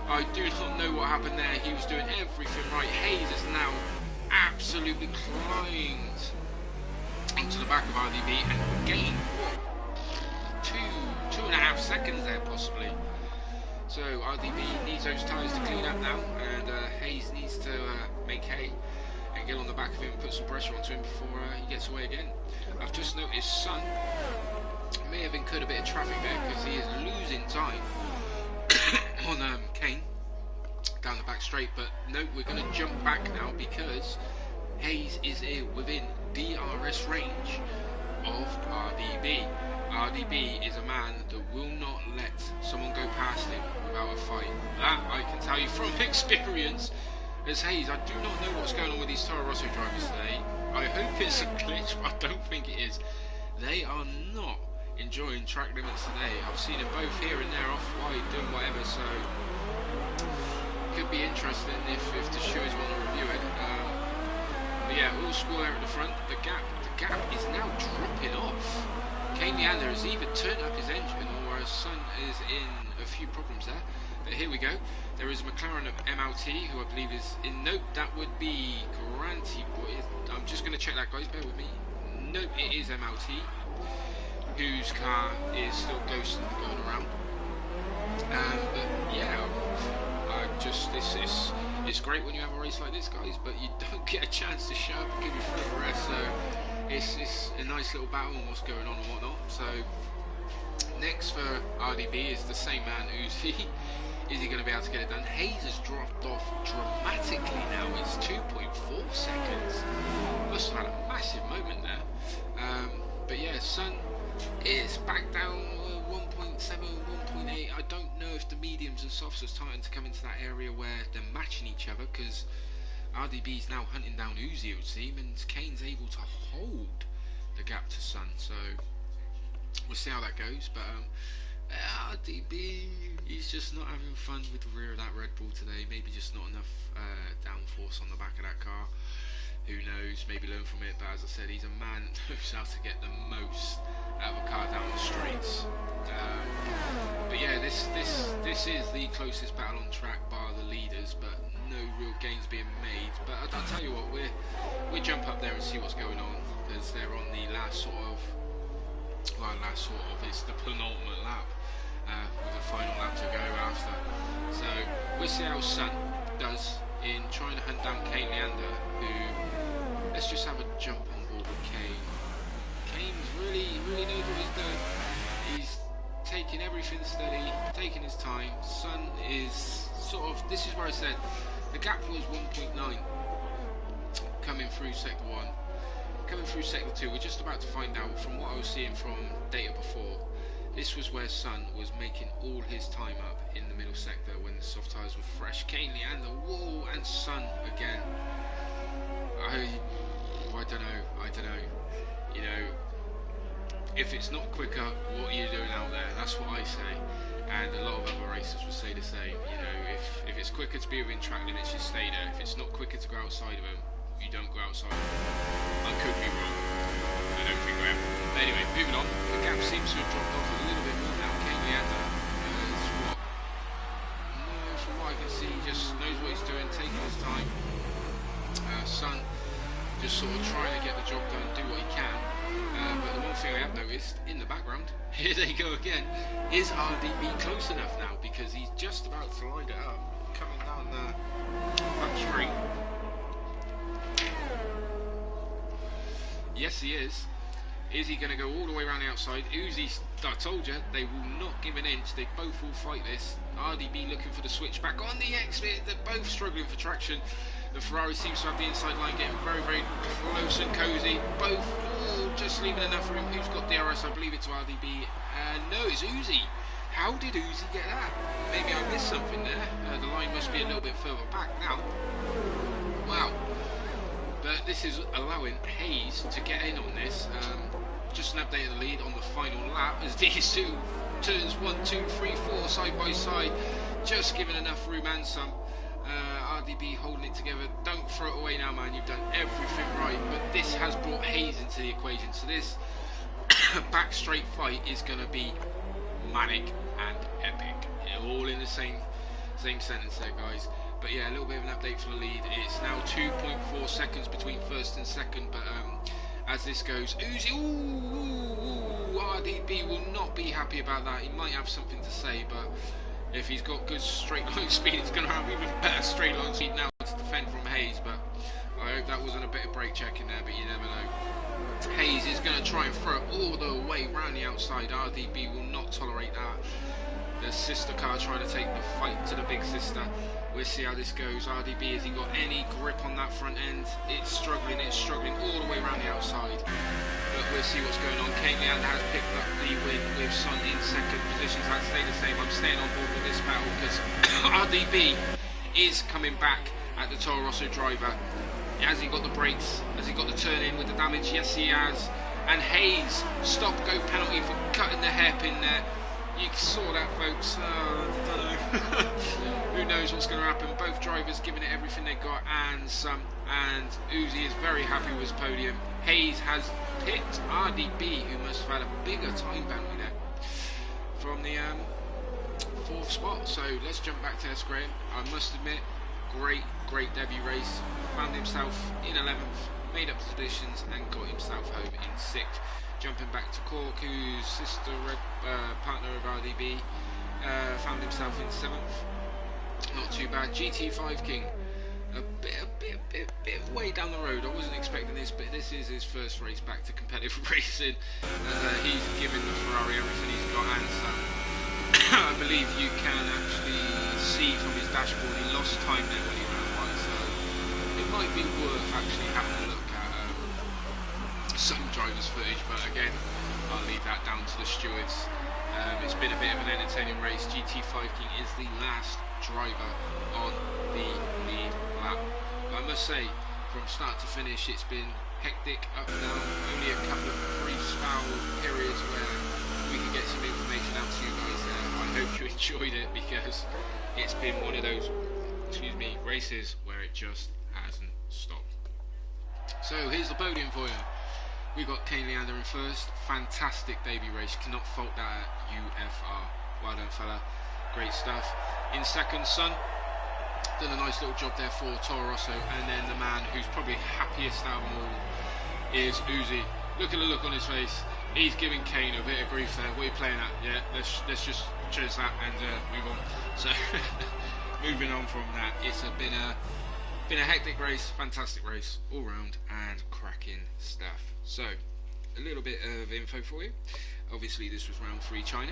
I do not know what happened there. He was doing everything right. Hayes is now absolutely climbed onto the back of RDB and gained, what, 2.5 seconds there possibly. So RDB needs those tyres to clean up now, and Hayes needs to make hay and get on the back of him and put some pressure onto him before he gets away again. I've just noticed Sun may have incurred a bit of traffic there because he is losing time on Kane. down the back straight, but no, we're going to jump back now because Hayes is here within DRS range of RDB. RDB is a man that will not let someone go past him without a fight. That I can tell you from experience. As Hayes, I do not know what's going on with these Toro Rosso drivers today. I hope it's a glitch, but I don't think it is. They are not enjoying track limits today. I've seen them both here and there off wide doing whatever, so could be interesting if the shows want to review it. But yeah, all score there at the front. The gap is now dropping off. Kane Leander has either turned up his engine or his son is in a few problems there. But here we go. There is a McLaren of MLT who I believe is in. Nope, that would be Granty. I'm just going to check that, guys. Bear with me. Nope, it is MLT whose car is still ghosting going around. But yeah, it's great when you have a race like this, guys, but you don't get a chance to show up and give you further rest. So it's a nice little battle on what's going on and whatnot. So next for RDB is the same man, Uzi. Is he going to be able to get it done? Hayes has dropped off dramatically now. It's 2.4 seconds. Must have had a massive moment there. But yeah, Sun is back down 1.7, 1.8. I don't know if the mediums and softs are starting to come into that area where they're matching each other, because RDB is now hunting down Uzi, it would seem, and Kane's able to hold the gap to Sun. So we'll see how that goes. But RDB, he's just not having fun with the rear of that Red Bull today. Maybe just not enough downforce on the back of that car. Who knows, maybe learn from it. But as I said, he's a man that knows how to get the most out of a car down the straights. But yeah, this is the closest battle on track bar the leaders, but no real gains being made. But I'll tell you what, we jump up there and see what's going on, because they're on the last sort of, it's the penultimate lap, with the final lap to go after. So we'll see how Sun does in trying to hunt down Kane Leander, who, let's just have a jump on board with Kane. Kane's really knows what he's doing. He's taking everything steady, taking his time. Sun is sort of, this is where I said the gap was 1.9 coming through sector 1. Coming through sector 2, we're just about to find out. From what I was seeing from data before, this was where Sun was making all his time up in the middle sector when the soft tyres were fresh. Kane Leander, whoa, and Sun again. I don't know. You know, if it's not quicker, what are you doing out there? That's what I say. And a lot of other racers will say the same. You know, if it's quicker to be within track limits, you stay there. If it's not quicker to go outside of them, you don't go outside. I could be wrong. I don't think I am. But anyway, moving on. The gap seems to have dropped off a little bit more now. Kane Leander, from what I can see, just knows what he's doing, taking his time. Sun just sort of trying to get the job done, do what he can. But the one thing I have noticed in the background, here they go again, is RDB close enough now? Because he's just about to line it up, coming down the back straight. Yes, he is. Is he going to go all the way around the outside? Uzi, I told you, they will not give an inch. They both will fight this. RDB looking for the switchback on the exit. They're both struggling for traction. The Ferrari seems to have the inside line getting very, very close and cosy. Both just leaving enough room. Who's got DRS? I believe it's RDB. No, it's Uzi. How did Uzi get that? Maybe I missed something there. The line must be a little bit further back now. Wow. But this is allowing Hayes to get in on this. Just an update of the lead on the final lap as these two turns 1, 2, 3, 4 side by side, just giving enough room and some. RDB holding it together. Don't throw it away now, man. You've done everything right. But this has brought Hayes into the equation. So this back straight fight is going to be manic and epic. All in the same sentence there, guys. But yeah, a little bit of an update for the lead. It's now 2.4 seconds between first and second. But as this goes, Uzi, RDB will not be happy about that. He might have something to say, but if he's got good straight line speed, he's going to have even better straight line speed now to defend from Hayes. But I hope that wasn't a bit of brake checking there, but you never know. Hayes is going to try and throw it all the way round the outside. RDB will not tolerate that. The sister car trying to take the fight to the big sister. We'll see how this goes. RDB, has he got any grip on that front end? It's struggling all the way around the outside. But we'll see what's going on. Kane Leander has picked up the win with Sun in second. Positions that stay the same. I'm staying on board with this battle because RDB is coming back at the Toro Rosso driver. Has he got the brakes? Has he got the turn in with the damage? Yes, he has. And Hayes, stop go penalty for cutting the hairpin there. You saw that, folks. I don't know. Who knows what's going to happen? Both drivers giving it everything they got, and some. And Uzi is very happy with his podium. Hayes has picked RDB, who must have had a bigger time penalty there, from the 4th spot. So let's jump back to S. Graham. I must admit, great debut race. Found himself in 11th, made up the positions, and got himself home in 6th. Jumping back to Cork, whose sister partner of RDB, found himself in 7th. Not too bad. GT5 King, a bit way down the road. I wasn't expecting this, but this is his first race back to competitive racing. He's given the Ferrari everything he's got, and I believe you can actually see from his dashboard he lost time there when he ran wide, so it might be worth actually having a look at some driver's footage, but again, I'll leave that down to the stewards. It's been a bit of an entertaining race. GT5 King is the last driver on the lead lap. I must say, from start to finish, it's been hectic, up and down. Only a couple of brief spell periods where we can get some information out to you guys there. I hope you enjoyed it, because it's been one of those, races where it just hasn't stopped. So here's the podium for you. We've got Kane Leander in first. Fantastic debut race. Cannot fault that at UFR. Well done, fella. Great stuff. In second, Sun. Done a nice little job there for Toro Rosso. And then the man who's probably happiest out of them all is Uzi. Look at the look on his face. He's giving Kane a bit of grief there. What are you playing at? Yeah, let's just choose that and move on. So, moving on from that, it's been a hectic race, fantastic race all round, and cracking stuff. So, a little bit of info for you. Obviously, this was round 3 China.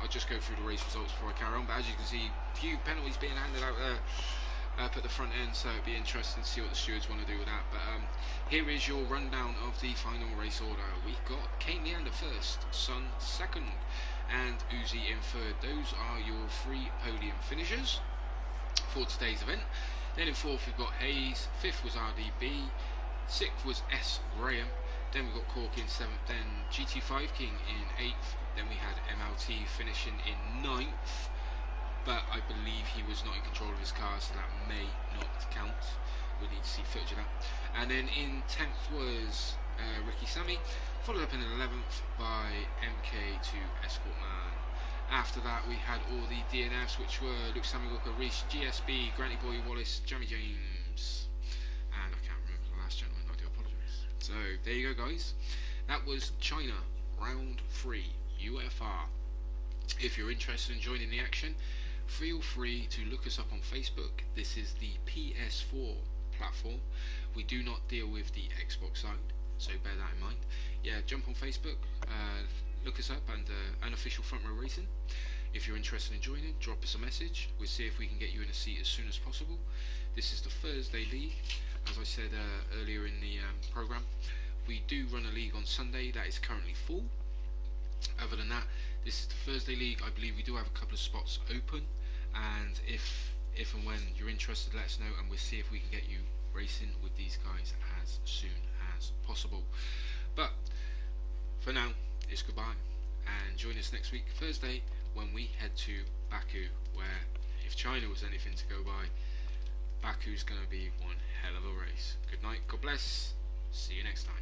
I'll just go through the race results before I carry on. But as you can see, few penalties being handed out up at the front end, so it'd be interesting to see what the stewards want to do with that. But here is your rundown of the final race order. We've got Kane Leander first, Sun second, and Uzi in third. Those are your 3 podium finishers for today's event. Then in 4th we've got Hayes, 5th was RDB, 6th was S. Graham, then we've got Cork in 7th, then GT5 King in 8th, then we had MLT finishing in 9th, but I believe he was not in control of his car, so that may not count. We'll need to see footage of that. And then in 10th was Ricky Sammy, followed up in 11th by MK2 Escort Man. After that we had all the DNFs, which were Luke Samuel, Reese, GSB, Granny Boy Wallace, Jamie James, and I can't remember the last gentleman, I do apologise. So there you go, guys. That was China round 3 UFR. If you're interested in joining the action, feel free to look us up on Facebook. This is the PS4 platform. We do not deal with the Xbox side, so bear that in mind. Yeah, jump on Facebook, look us up, and Unofficial Front Row Racing. If you're interested in joining, drop us a message. We'll see if we can get you in a seat as soon as possible. This is the Thursday League. As I said earlier in the programme, we do run a league on Sunday that is currently full. Other than that, this is the Thursday League. I believe we do have a couple of spots open, and if and when you're interested, let us know, and we'll see if we can get you racing with these guys as soon as possible. But for now, it's goodbye, and join us next week, Thursday, when we head to Baku, where if China was anything to go by, Baku's going to be one hell of a race. Good night, God bless, see you next time.